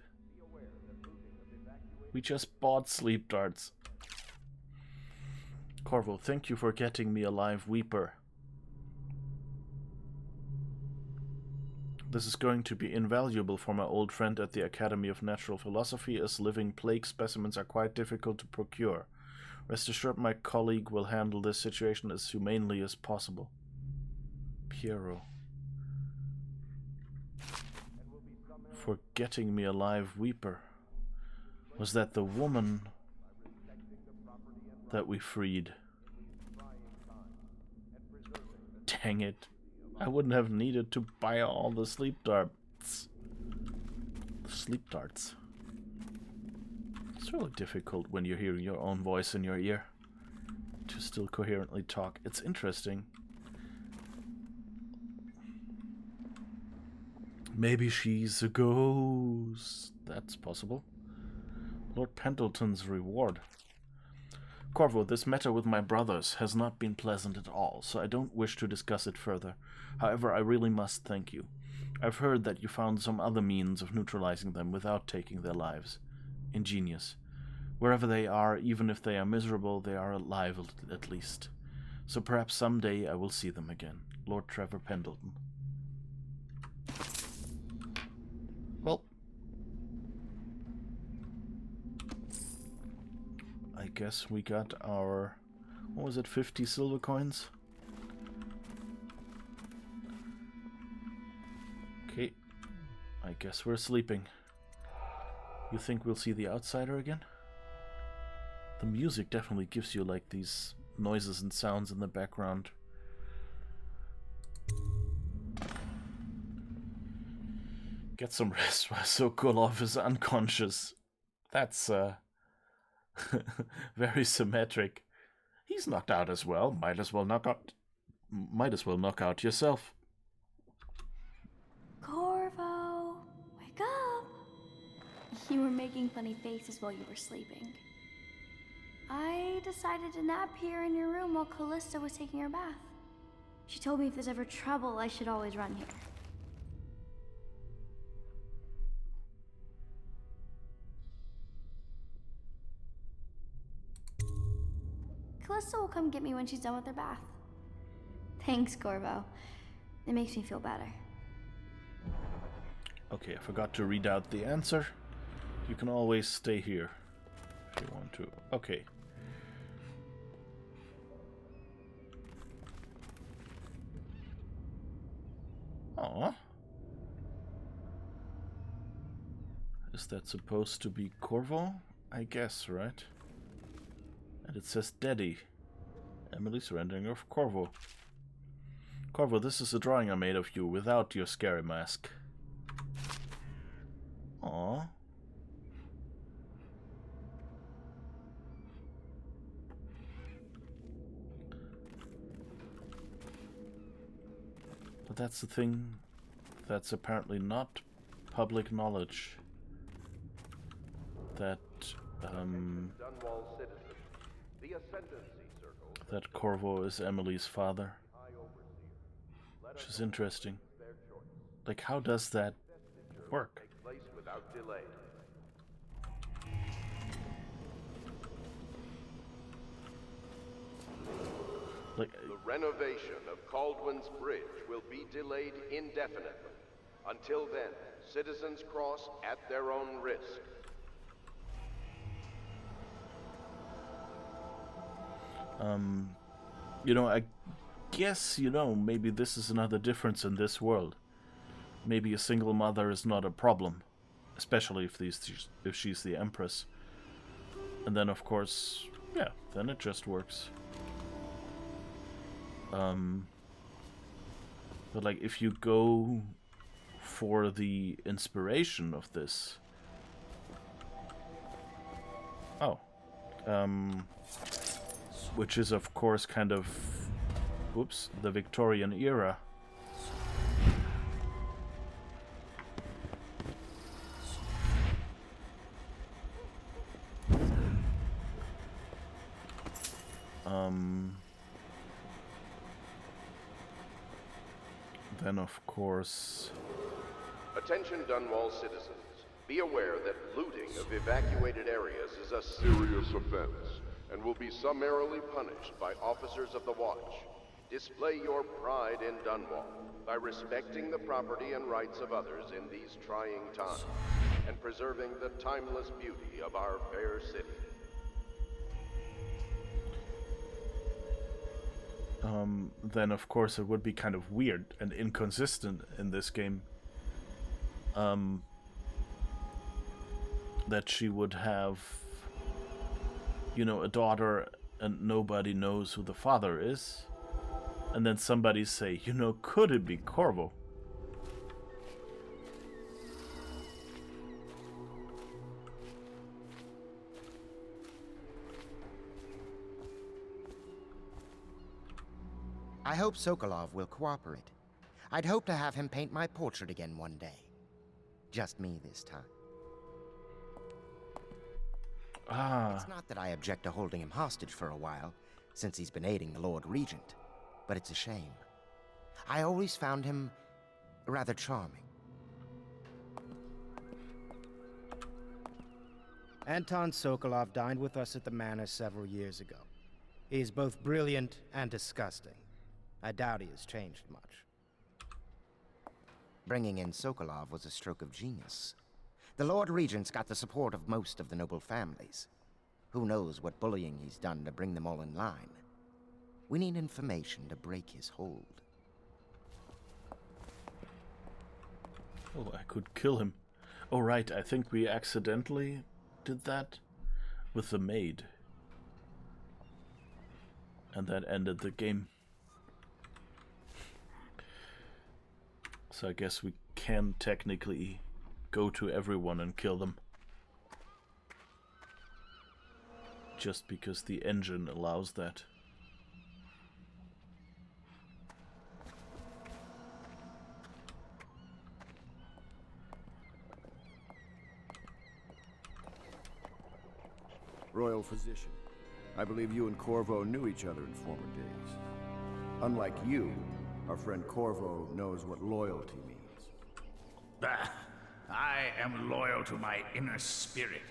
Speaker 1: We just bought sleep darts. Corvo, thank you for getting me a live weeper. This is going to be invaluable for my old friend at the Academy of Natural Philosophy, as living plague specimens are quite difficult to procure. Rest assured my colleague will handle this situation as humanely as possible. Piero. For getting me a live weeper. Was that the woman that we freed? Dang it. I wouldn't have needed to buy all the sleep darts. Sleep darts. It's really difficult when you're hearing your own voice in your ear to still coherently talk. It's interesting. Maybe she's a ghost. That's possible. Lord Pendleton's reward. Corvo, this matter with my brothers has not been pleasant at all, so I don't wish to discuss it further. However, I really must thank you. I've heard that you found some other means of neutralizing them without taking their lives. Ingenious. Wherever they are, even if they are miserable, they are alive at least. So perhaps someday I will see them again. Lord Trevor Pendleton. Well, I guess we got our, what was it, 50 silver coins? Okay, I guess we're sleeping. You think we'll see the outsider again? The music definitely gives you like these noises and sounds in the background. Get some rest while Sokolov is unconscious. That's very symmetric. He's knocked out as well. Might as well knock out yourself.
Speaker 16: Corvo, wake up! You were making funny faces while you were sleeping. I decided to nap here in your room while Callista was taking her bath. She told me if there's ever trouble, I should always run here. Callista will come get me when she's done with her bath. Thanks, Corvo. It makes me feel better.
Speaker 1: Okay, I forgot to read out the answer. You can always stay here if you want to. Okay. Aww. Is that supposed to be Corvo? I guess, right? And it says Daddy. Emily's rendering of Corvo. Corvo, this is a drawing I made of you without your scary mask. Aww. But that's the thing that's apparently not public knowledge. That, that Corvo is Emily's father. Which is interesting. Like, how does that work? Like,
Speaker 4: The renovation of Caldwell's Bridge will be delayed indefinitely. Until then, citizens cross at their own risk.
Speaker 1: You know, I guess, maybe this is another difference in this world. Maybe a single mother is not a problem, especially if she's the Empress. And then, of course, yeah, then it just works. But like, if you go for the inspiration of this... which is, of course, kind of... Oops, the Victorian era. Then, of course...
Speaker 4: Attention Dunwall citizens. Be aware that looting of evacuated areas is a serious offense and will be summarily punished by officers of the Watch. Display your pride in Dunwall by respecting the property and rights of others in these trying times and preserving the timeless beauty of our fair city.
Speaker 1: Then of course it would be kind of weird and inconsistent in this game that she would have, a daughter and nobody knows who the father is, and then somebody say, could it be Corvo?
Speaker 17: I hope Sokolov will cooperate. I'd hope to have him paint my portrait again one day. Just me this time. It's not that I object to holding him hostage for a while, since he's been aiding the Lord Regent, but it's a shame. I always found him rather charming.
Speaker 18: Anton Sokolov dined with us at the manor several years ago. He is both brilliant and disgusting. I doubt he has changed much.
Speaker 17: Bringing in Sokolov was a stroke of genius. The Lord Regent's got the support of most of the noble families. Who knows what bullying he's done to bring them all in line. We need information to break his hold.
Speaker 1: Oh, I could kill him. Oh, right, I think we accidentally did that with the maid. And that ended the game. So I guess we can technically go to everyone and kill them. Just because the engine allows that.
Speaker 10: Royal Physician. I believe you and Corvo knew each other in former days. Unlike you, our friend Corvo knows what loyalty means.
Speaker 7: Bah! I am loyal to my inner spirit.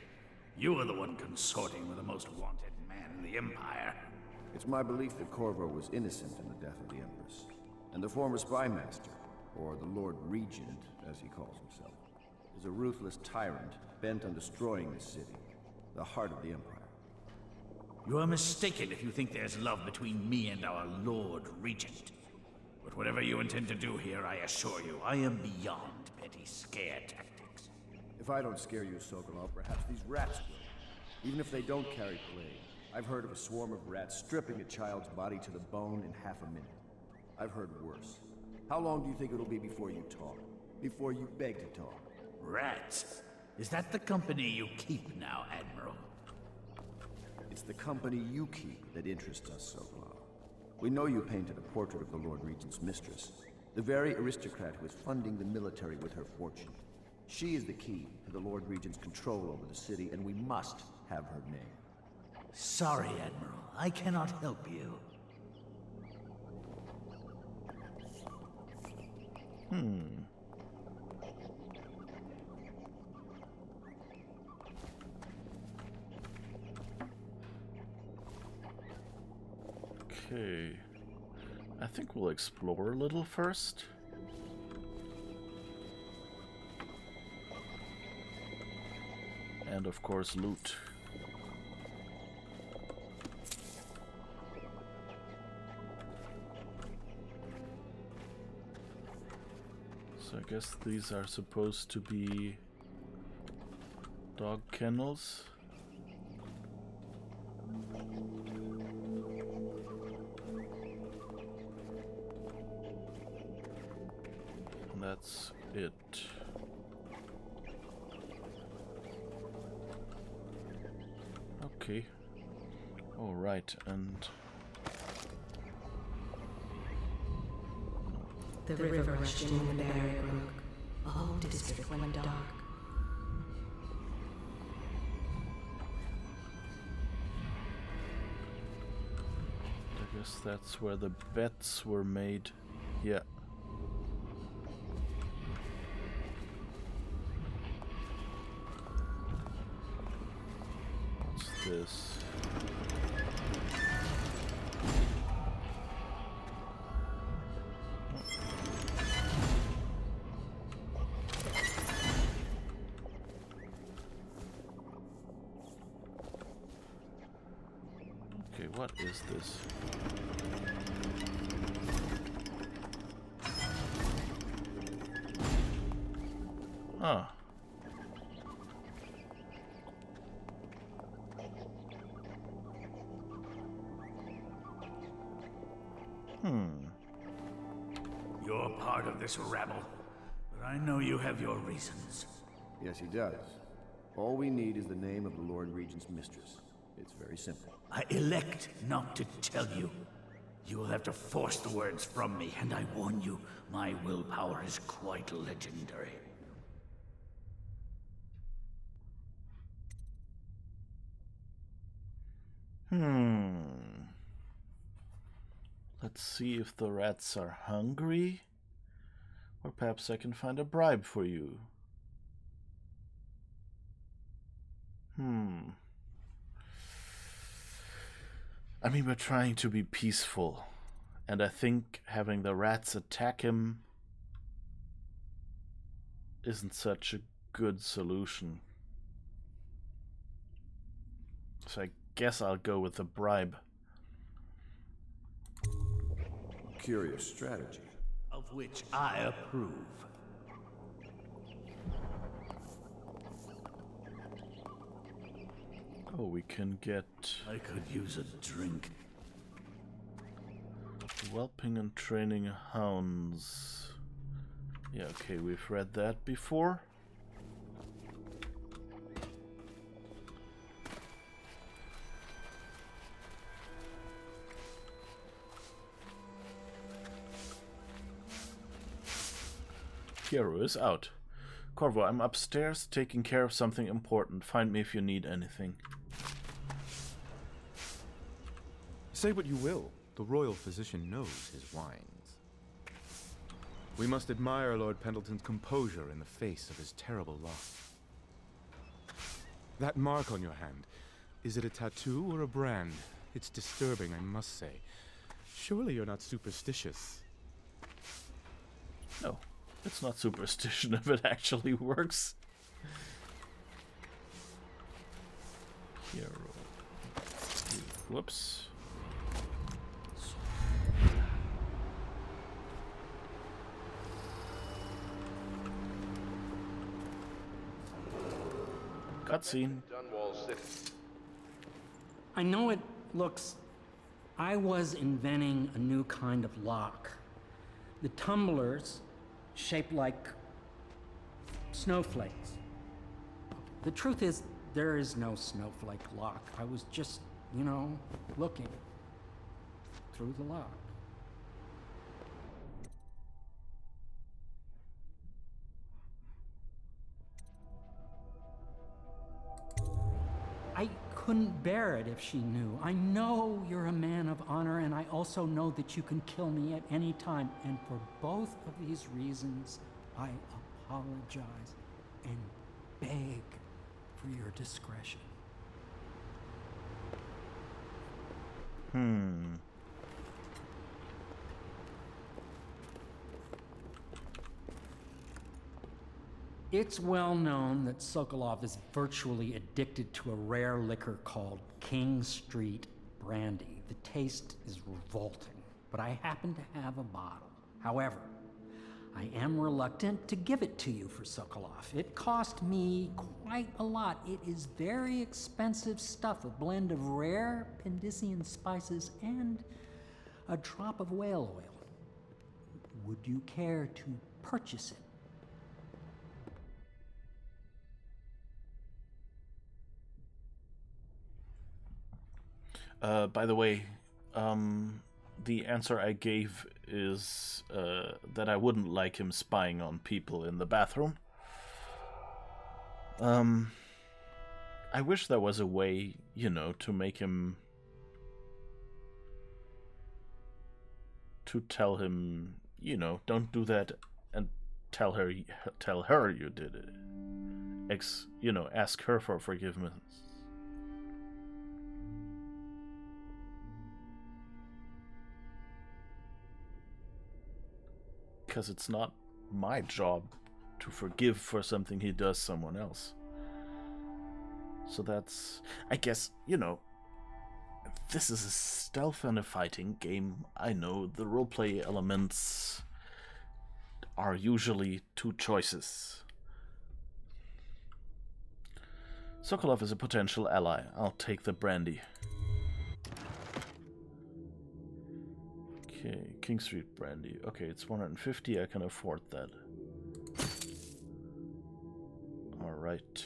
Speaker 7: You are the one consorting with the most wanted man in the Empire.
Speaker 10: It's my belief that Corvo was innocent in the death of the Empress, and the former spy master, or the Lord Regent, as he calls himself, is a ruthless tyrant bent on destroying the city, the heart of the Empire.
Speaker 7: You are mistaken if you think there's love between me and our Lord Regent. But whatever you intend to do here, I assure you, I am beyond petty scare tactics.
Speaker 10: If I don't scare you, Sokolov, perhaps these rats will. Even if they don't carry plague, I've heard of a swarm of rats stripping a child's body to the bone in half a minute. I've heard worse. How long do you think it'll be before you talk? Before you beg to talk?
Speaker 7: Rats? Is that the company you keep now, Admiral?
Speaker 10: It's the company you keep that interests us, Sokolov. We know you painted a portrait of the Lord Regent's mistress, the very aristocrat who is funding the military with her fortune. She is the key to the Lord Regent's control over the city, and we must have her name.
Speaker 7: Sorry, Admiral. I cannot help you.
Speaker 1: Okay. I think we'll explore a little first. And of course loot. So I guess these are supposed to be dog kennels. And that's it. Okay. All right, and
Speaker 13: The river rushed in when the barrier broke. The whole district went dark.
Speaker 1: I guess that's where the bets were made. Yeah. What's this? Okay, what is this? Ah.
Speaker 7: You're part of this rabble, but I know you have your reasons.
Speaker 10: Yes, he does. All we need is the name of the Lord Regent's mistress. It's very simple.
Speaker 7: I elect not to tell you. You will have to force the words from me, and I warn you, my willpower is quite legendary.
Speaker 1: Let's see if the rats are hungry. Or perhaps I can find a bribe for you. I mean, we're trying to be peaceful. And I think having the rats attack him isn't such a good solution. So I guess I'll go with the bribe.
Speaker 10: Curious strategy.
Speaker 7: Of which I approve.
Speaker 1: Oh, we can get...
Speaker 7: I could use a drink.
Speaker 1: Whelping and training hounds. Yeah, okay, we've read that before. Hero is out. Corvo, I'm upstairs taking care of something important. Find me if you need anything.
Speaker 12: Say what you will. The royal physician knows his wines. We must admire Lord Pendleton's composure in the face of his terrible loss. That mark on your hand, is it a tattoo or a brand? It's disturbing, I must say. Surely you're not superstitious.
Speaker 1: No, it's not superstition if it actually works. Hero. Whoops. Cutscene.
Speaker 11: I know it looks... I was inventing a new kind of lock. The tumblers, shaped like snowflakes. The truth is, there is no snowflake lock. I was just, you know, looking through the lock. I couldn't bear it if she knew. I know you're a man of honor, and I also know that you can kill me at any time. And for both of these reasons, I apologize and beg for your discretion. It's well known that Sokolov is virtually addicted to a rare liquor called King Street Brandy. The taste is revolting, but I happen to have a bottle. However, I am reluctant to give it to you for Sokolov. It cost me quite a lot. It is very expensive stuff, a blend of rare Pendician spices and a drop of whale oil. Would you care to purchase it?
Speaker 1: By the way, the answer I gave is that I wouldn't like him spying on people in the bathroom. I wish there was a way, you know, to make him... to tell him, you know, don't do that, and tell her you did it. Ask her for forgiveness. Because it's not my job to forgive for something he does someone else. So that's, I guess, you know, this is a stealth and a fighting game. I know the roleplay elements are usually two choices. Sokolov is a potential ally. I'll take the brandy. Okay, King Street brandy. Okay, it's 150. I can afford that. All right.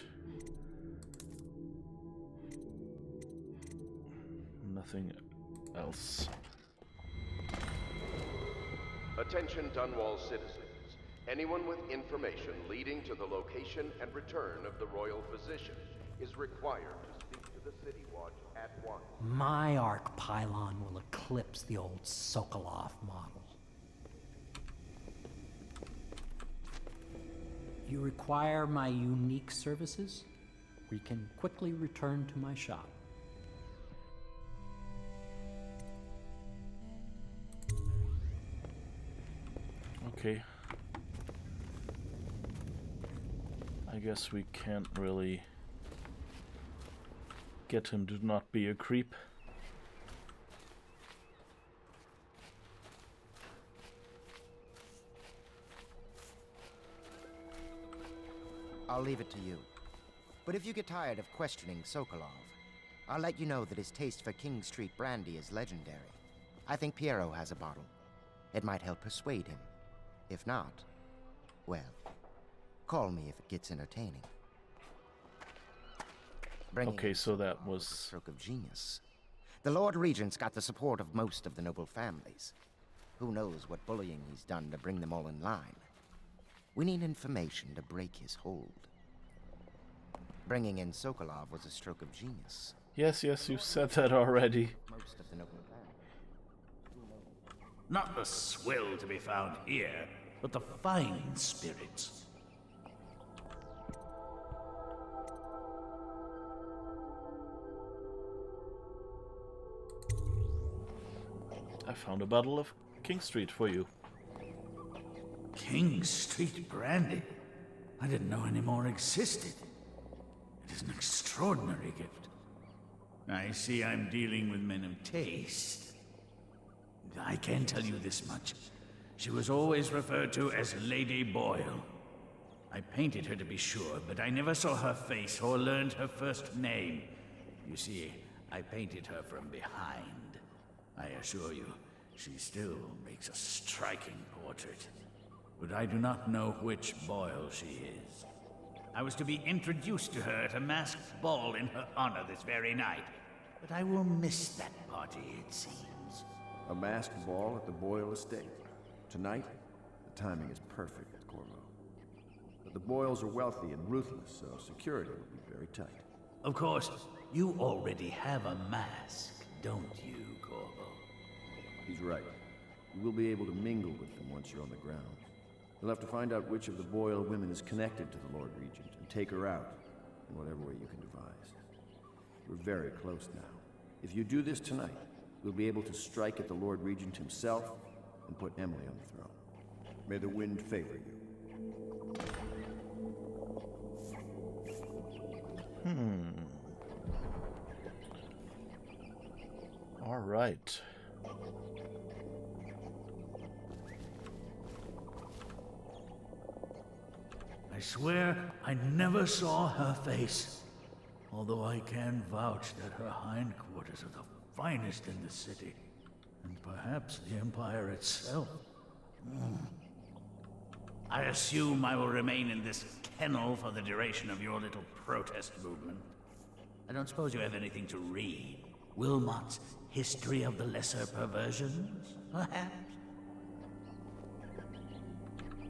Speaker 1: Nothing else.
Speaker 4: Attention Dunwall citizens. Anyone with information leading to the location and return of the royal physician is required to speak to the City Watch at once.
Speaker 11: My arc pylon will eclipse the old Sokolov model. You require my unique services? We can quickly return to my shop.
Speaker 1: Okay. I guess we can't really get him to not be a creep.
Speaker 17: I'll leave it to you. But if you get tired of questioning Sokolov, I'll let you know that his taste for King Street brandy is legendary. I think Piero has a bottle. It might help persuade him. If not, well, call me if it gets entertaining.
Speaker 1: Okay, so that was
Speaker 17: a stroke of genius. The Lord Regent's got the support of most of the noble families. Who knows what bullying he's done to bring them all in line. We need information to break his hold. Bringing in Sokolov was a stroke of genius.
Speaker 1: Yes, you said that already.
Speaker 17: Most of the noble families.
Speaker 7: Not the swill to be found here, but the fine spirits.
Speaker 1: I found a bottle of King Street for you.
Speaker 7: King Street brandy? I didn't know any more existed. It is an extraordinary gift. I see I'm dealing with men of taste. I can tell you this much. She was always referred to as Lady Boyle. I painted her to be sure, but I never saw her face or learned her first name. You see, I painted her from behind. I assure you, she still makes a striking portrait. But I do not know which Boyle she is. I was to be introduced to her at a masked ball in her honor this very night. But I will miss that party, it seems.
Speaker 10: A masked ball at the Boyle estate. Tonight, the timing is perfect, Corvo. But the Boyles are wealthy and ruthless, so security will be very tight.
Speaker 7: Of course, you already have a mask, don't you, Corvo?
Speaker 10: He's right. You will be able to mingle with them once you're on the ground. You'll have to find out which of the Boyle women is connected to the Lord Regent and take her out in whatever way you can devise. We're very close now. If you do this tonight, we'll be able to strike at the Lord Regent himself and put Emily on the throne. May the wind favor you.
Speaker 1: All right.
Speaker 7: I swear I never saw her face. Although I can vouch that her hindquarters are the finest in the city. And perhaps the Empire itself. I assume I will remain in this kennel for the duration of your little protest movement. I don't suppose you have anything to read. Wilmot's History of the Lesser Perversions, perhaps?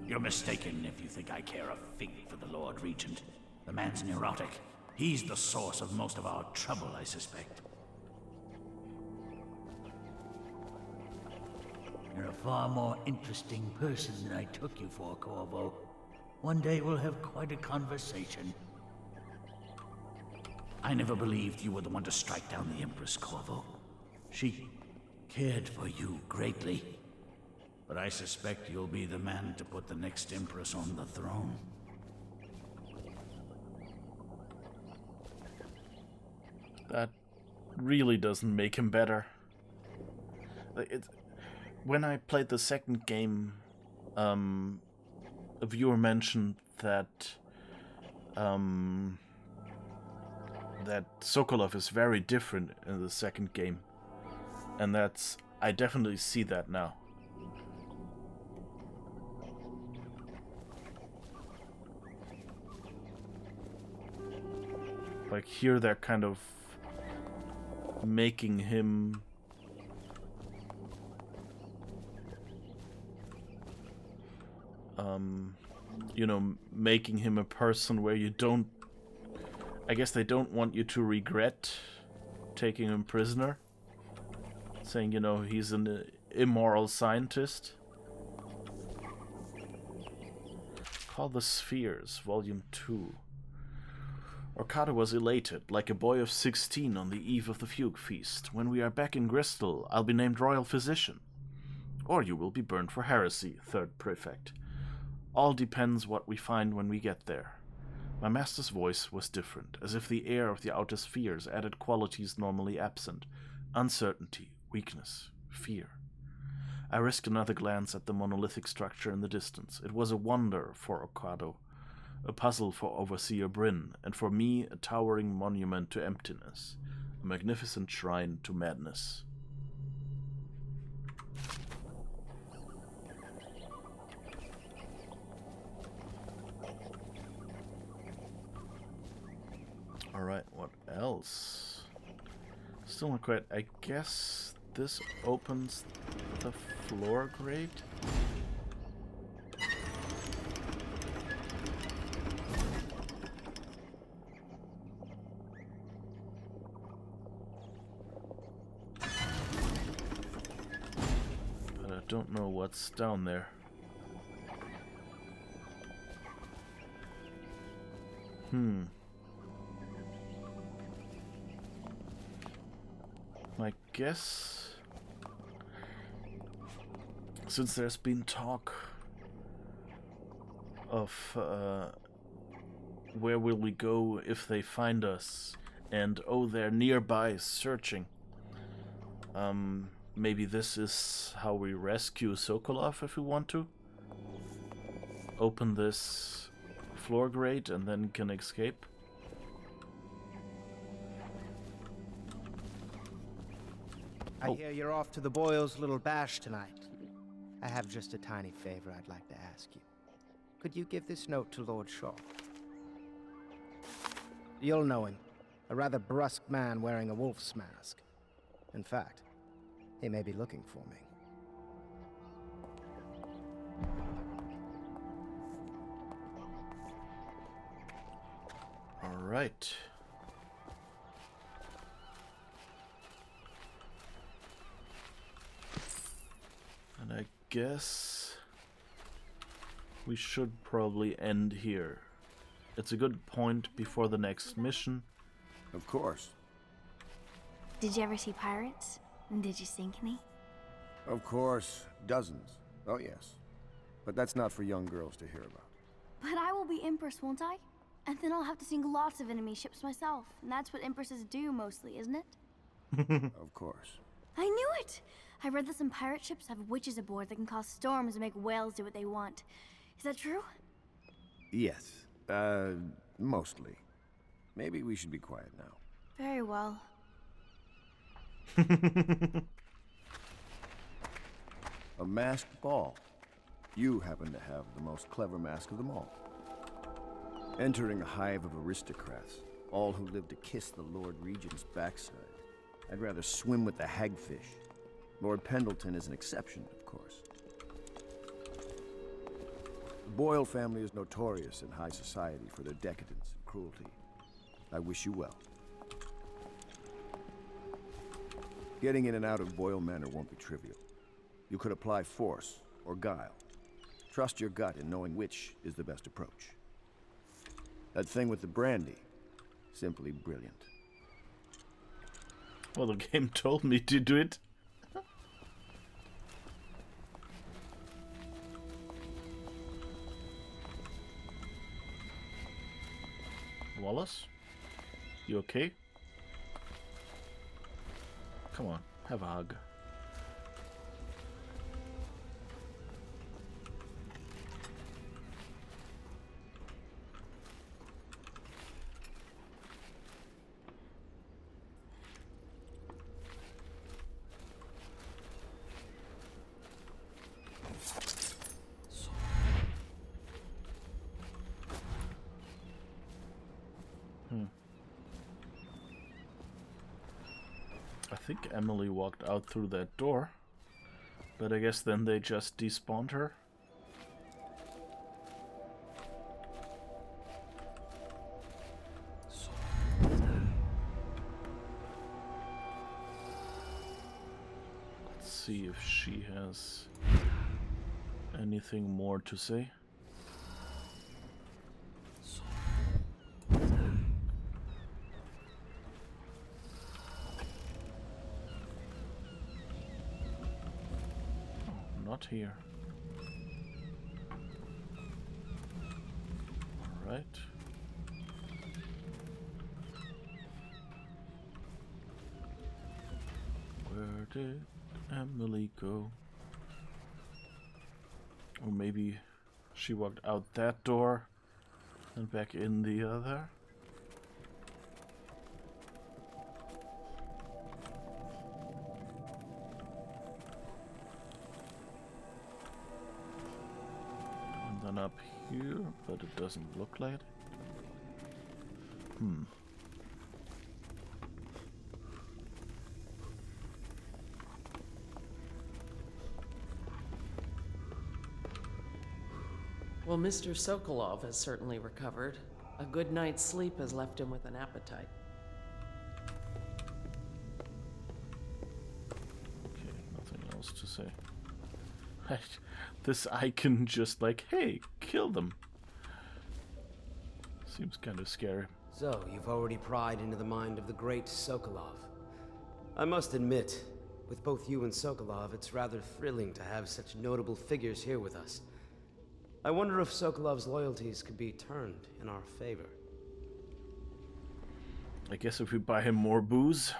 Speaker 7: You're mistaken if you think I care a fig for the Lord Regent. The man's neurotic. He's the source of most of our trouble, I suspect. You're a far more interesting person than I took you for, Corvo. One day we'll have quite a conversation. I never believed you were the one to strike down the Empress, Corvo. She cared for you greatly. But I suspect you'll be the man to put the next Empress on the throne.
Speaker 1: That really doesn't make him better. When I played the second game, a viewer mentioned that that Sokolov is very different in the second game, and I definitely see that now. Like here, they're kind of making him you know, making him a person where you don't, I guess they don't want you to regret taking him prisoner, saying, you know, he's an immoral scientist. Call the Spheres, Volume 2. Orcado was elated, like a boy of 16 on the eve of the Fugue Feast. When we are back in Bristol, I'll be named Royal Physician. Or you will be burned for heresy, Third Prefect. All depends what we find when we get there. My master's voice was different, as if the air of the outer spheres added qualities normally absent. Uncertainty, weakness, fear. I risked another glance at the monolithic structure in the distance. It was a wonder for Orcado, a puzzle for Overseer Bryn, and for me a towering monument to emptiness, a magnificent shrine to madness. Alright, what else? Still not quite. I guess this opens the floor grate? But I don't know what's down there. I guess, since there's been talk of where will we go if they find us, and oh, they're nearby searching, maybe this is how we rescue Sokolov if we want to. Open this floor grate and then can escape.
Speaker 18: I hear you're off to the Boyles' little bash tonight. I have just a tiny favor I'd like to ask you. Could you give this note to Lord Shaw? You'll know him. A rather brusque man wearing a wolf's mask. In fact, he may be looking for me.
Speaker 1: All right. And I guess we should probably end here. It's a good point before the next mission.
Speaker 10: Of course.
Speaker 16: Did you ever see pirates? Did you sink any?
Speaker 10: Of course. Dozens. Oh, yes. But that's not for young girls to hear about.
Speaker 16: But I will be Empress, won't I? And then I'll have to sink lots of enemy ships myself. And that's what empresses do mostly, isn't it?
Speaker 10: Of course.
Speaker 16: I knew it! I read that some pirate ships have witches aboard that can cause storms and make whales do what they want. Is that true?
Speaker 10: Yes. Mostly. Maybe we should be quiet now.
Speaker 16: Very well.
Speaker 10: A masked ball. You happen to have the most clever mask of them all. Entering a hive of aristocrats, all who live to kiss the Lord Regent's backside. I'd rather swim with the hagfish. Lord Pendleton is an exception, of course. The Boyle family is notorious in high society for their decadence and cruelty. I wish you well. Getting in and out of Boyle Manor won't be trivial. You could apply force or guile. Trust your gut in knowing which is the best approach. That thing with the brandy, simply brilliant.
Speaker 1: Well, the game told me to do it. Wallace? You okay? Come on, have a hug. I think Emily walked out through that door, but I guess then they just despawned her. Let's see if she has anything more to say. Not here. All right. Where did Emily go? Or maybe she walked out that door and back in the other. Up here, but it doesn't look like it.
Speaker 13: Well, Mr. Sokolov has certainly recovered. A good night's sleep has left him with an appetite.
Speaker 1: Okay, nothing else to say. This icon just like, hey, kill them. Seems kind of scary.
Speaker 19: So, you've already pried into the mind of the great Sokolov. I must admit, with both you and Sokolov, it's rather thrilling to have such notable figures here with us. I wonder if Sokolov's loyalties could be turned in our favor.
Speaker 1: I guess if we buy him more booze.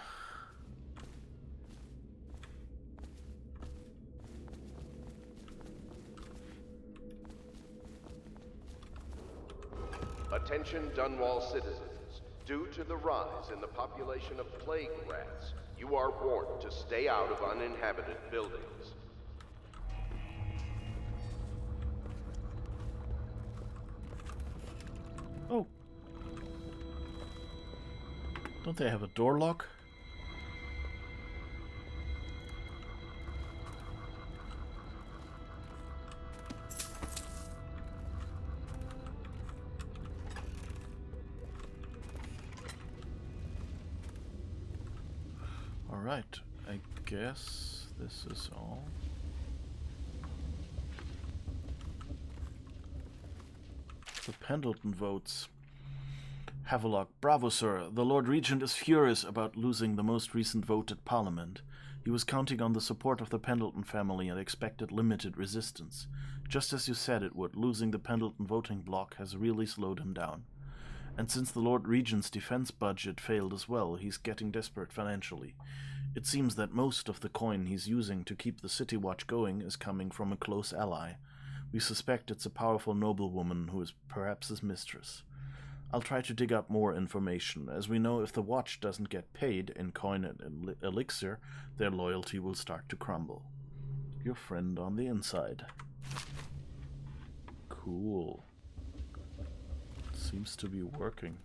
Speaker 4: Attention Dunwall citizens. Due to the rise in the population of plague rats, you are warned to stay out of uninhabited buildings.
Speaker 1: Oh. Don't they have a door lock? Alright, I guess this is all. The Pendleton votes. Havelock, bravo sir. The Lord Regent is furious about losing the most recent vote at Parliament. He was counting on the support of the Pendleton family and expected limited resistance. Just as you said it would, losing the Pendleton voting bloc has really slowed him down. And since the Lord Regent's defense budget failed as well, he's getting desperate financially. It seems that most of the coin he's using to keep the City Watch going is coming from a close ally. We suspect it's a powerful noblewoman who is perhaps his mistress. I'll try to dig up more information, as we know if the watch doesn't get paid in coin and elixir, their loyalty will start to crumble. Your friend on the inside. Cool. Seems to be working.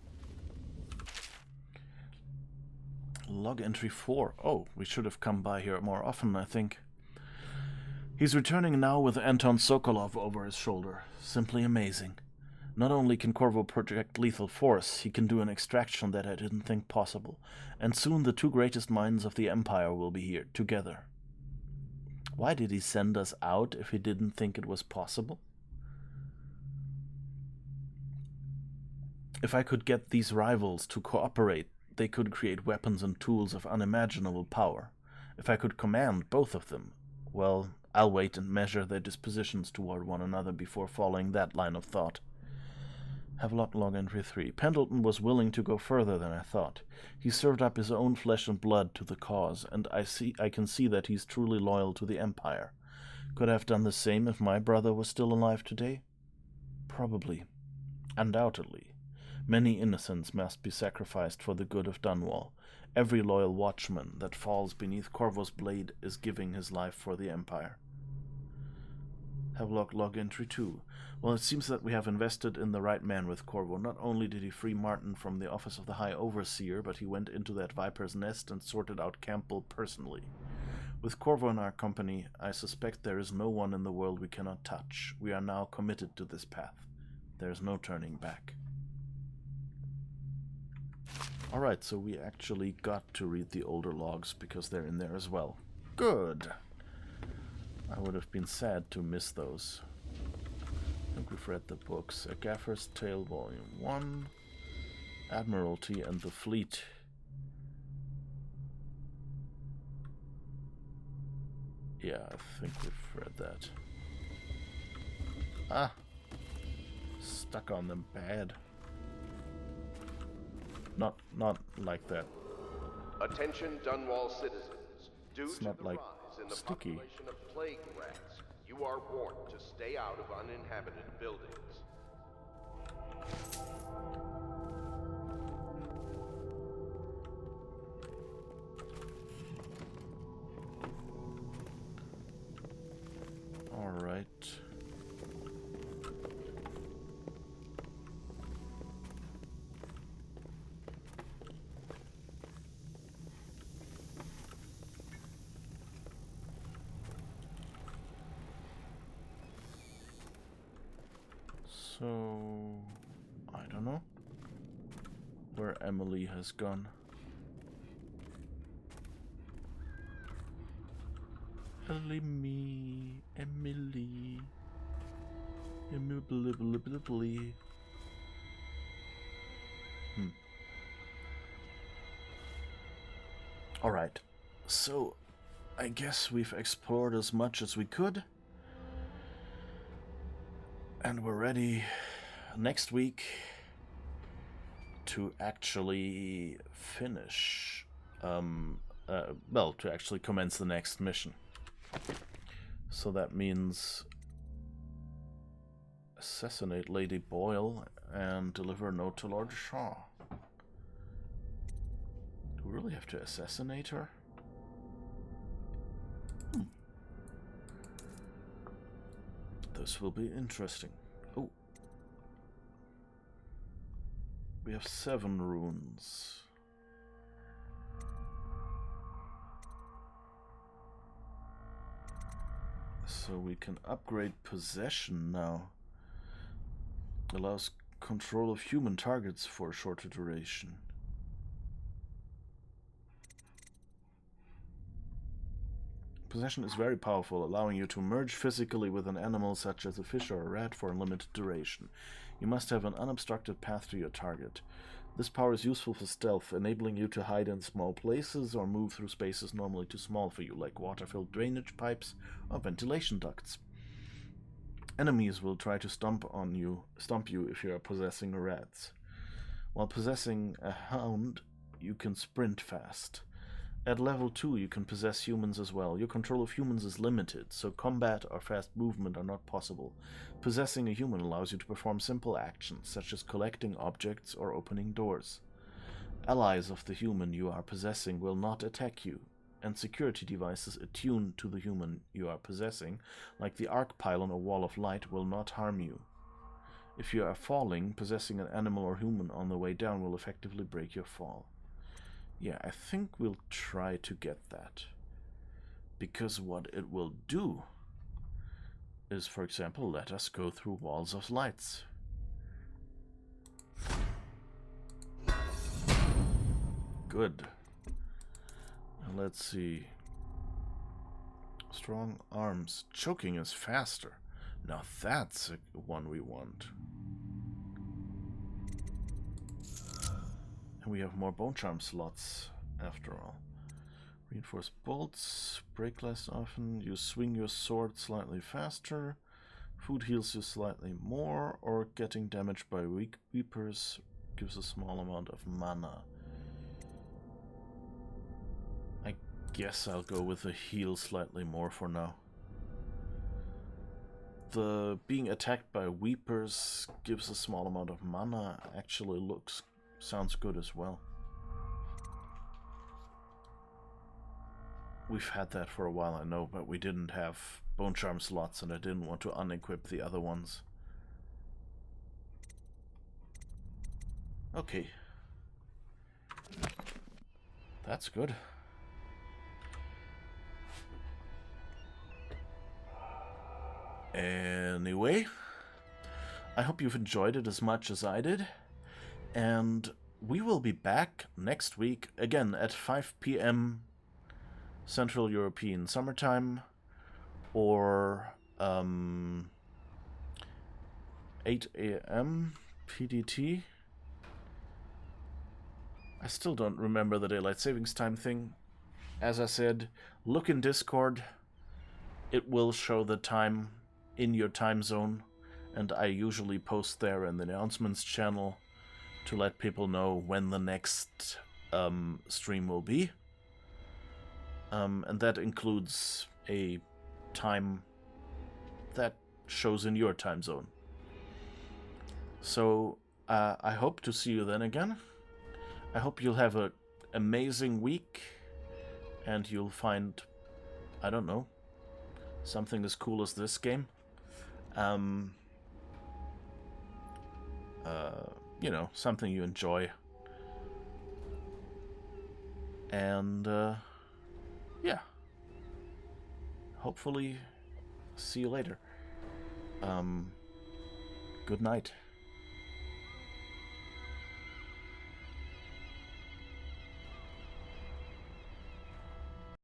Speaker 1: Log entry 4. Oh, we should have come by here more often, I think. He's returning now with Anton Sokolov over his shoulder. Simply amazing. Not only can Corvo project lethal force, he can do an extraction that I didn't think possible. And soon the two greatest minds of the Empire will be here, together. Why did he send us out if he didn't think it was possible? If I could get these rivals to cooperate, they could create weapons and tools of unimaginable power. If I could command both of them, well, I'll wait and measure their dispositions toward one another before following that line of thought. Havelock log entry 3. Pendleton was willing to go further than I thought. He served up his own flesh and blood to the cause, and I can see that he's truly loyal to the Empire. Could I have done the same if my brother was still alive today? Probably. Undoubtedly. Many innocents must be sacrificed for the good of Dunwall. Every loyal watchman that falls beneath Corvo's blade is giving his life for the Empire. Havelock log entry 2. Well, it seems that we have invested in the right man with Corvo. Not only did he free Martin from the office of the High Overseer, but he went into that viper's nest and sorted out Campbell personally. With Corvo in our company, I suspect there is no one in the world we cannot touch. We are now committed to this path. There is no turning back. Alright, so we actually got to read the older logs because they're in there as well. Good! I would have been sad to miss those. I think we've read the books. A Gaffer's Tale Volume 1, Admiralty and the Fleet. Yeah, I think we've read that. Ah! Stuck on them bad. Not like that.
Speaker 4: Attention Dunwall citizens. Due
Speaker 1: It's
Speaker 4: to
Speaker 1: not
Speaker 4: the
Speaker 1: like
Speaker 4: rise in the
Speaker 1: sticky.
Speaker 4: population of plague rats, you are warned to stay out of uninhabited buildings.
Speaker 1: All right. So, I don't know where Emily has gone. Emily. Alright, so I guess we've explored as much as we could. And we're ready next week to actually finish, well, to actually commence the next mission. So that means assassinate Lady Boyle and deliver a note to Lord Shaw. Do we really have to assassinate her? This will be interesting. Oh. We have 7 runes. So we can upgrade possession now. Allows control of human targets for a shorter duration. Possession is very powerful, allowing you to merge physically with an animal such as a fish or a rat for a limited duration. You must have an unobstructed path to your target. This power is useful for stealth, enabling you to hide in small places or move through spaces normally too small for you, like water-filled drainage pipes or ventilation ducts. Enemies will try to stomp you if you are possessing rats. While possessing a hound, you can sprint fast. At level 2, you can possess humans as well. Your control of humans is limited, so combat or fast movement are not possible. Possessing a human allows you to perform simple actions, such as collecting objects or opening doors. Allies of the human you are possessing will not attack you, and security devices attuned to the human you are possessing, like the arc pylon or wall of light, will not harm you. If you are falling, possessing an animal or human on the way down will effectively break your fall. Yeah, I think we'll try to get that. Because what it will do is, for example, let us go through walls of lights. Good. And let's see. Strong arms. Choking is faster. Now that's a one we want. And we have more bone charm slots after all. Reinforced bolts. Break less often. You swing your sword slightly faster. Food heals you slightly more. Or getting damaged by weak weepers gives a small amount of mana. I guess I'll go with the heal slightly more for now. The being attacked by weepers gives a small amount of mana actually sounds good as well. We've had that for a while, I know, but we didn't have bone charm slots and I didn't want to unequip the other ones. Okay. That's good. Anyway, I hope you've enjoyed it as much as I did, and we will be back next week, again at 5 p.m. Central European Summertime, or 8 a.m. PDT. I still don't remember the daylight savings time thing. As I said, look in Discord. It will show the time in your time zone, and I usually post there in the announcements channel to let people know when the next stream will be. And that includes a time that shows in your time zone. So I hope to see you then again. I hope you'll have an amazing week and you'll find, I don't know, something as cool as this game. You know, something you enjoy. And yeah, hopefully see you later. Good night.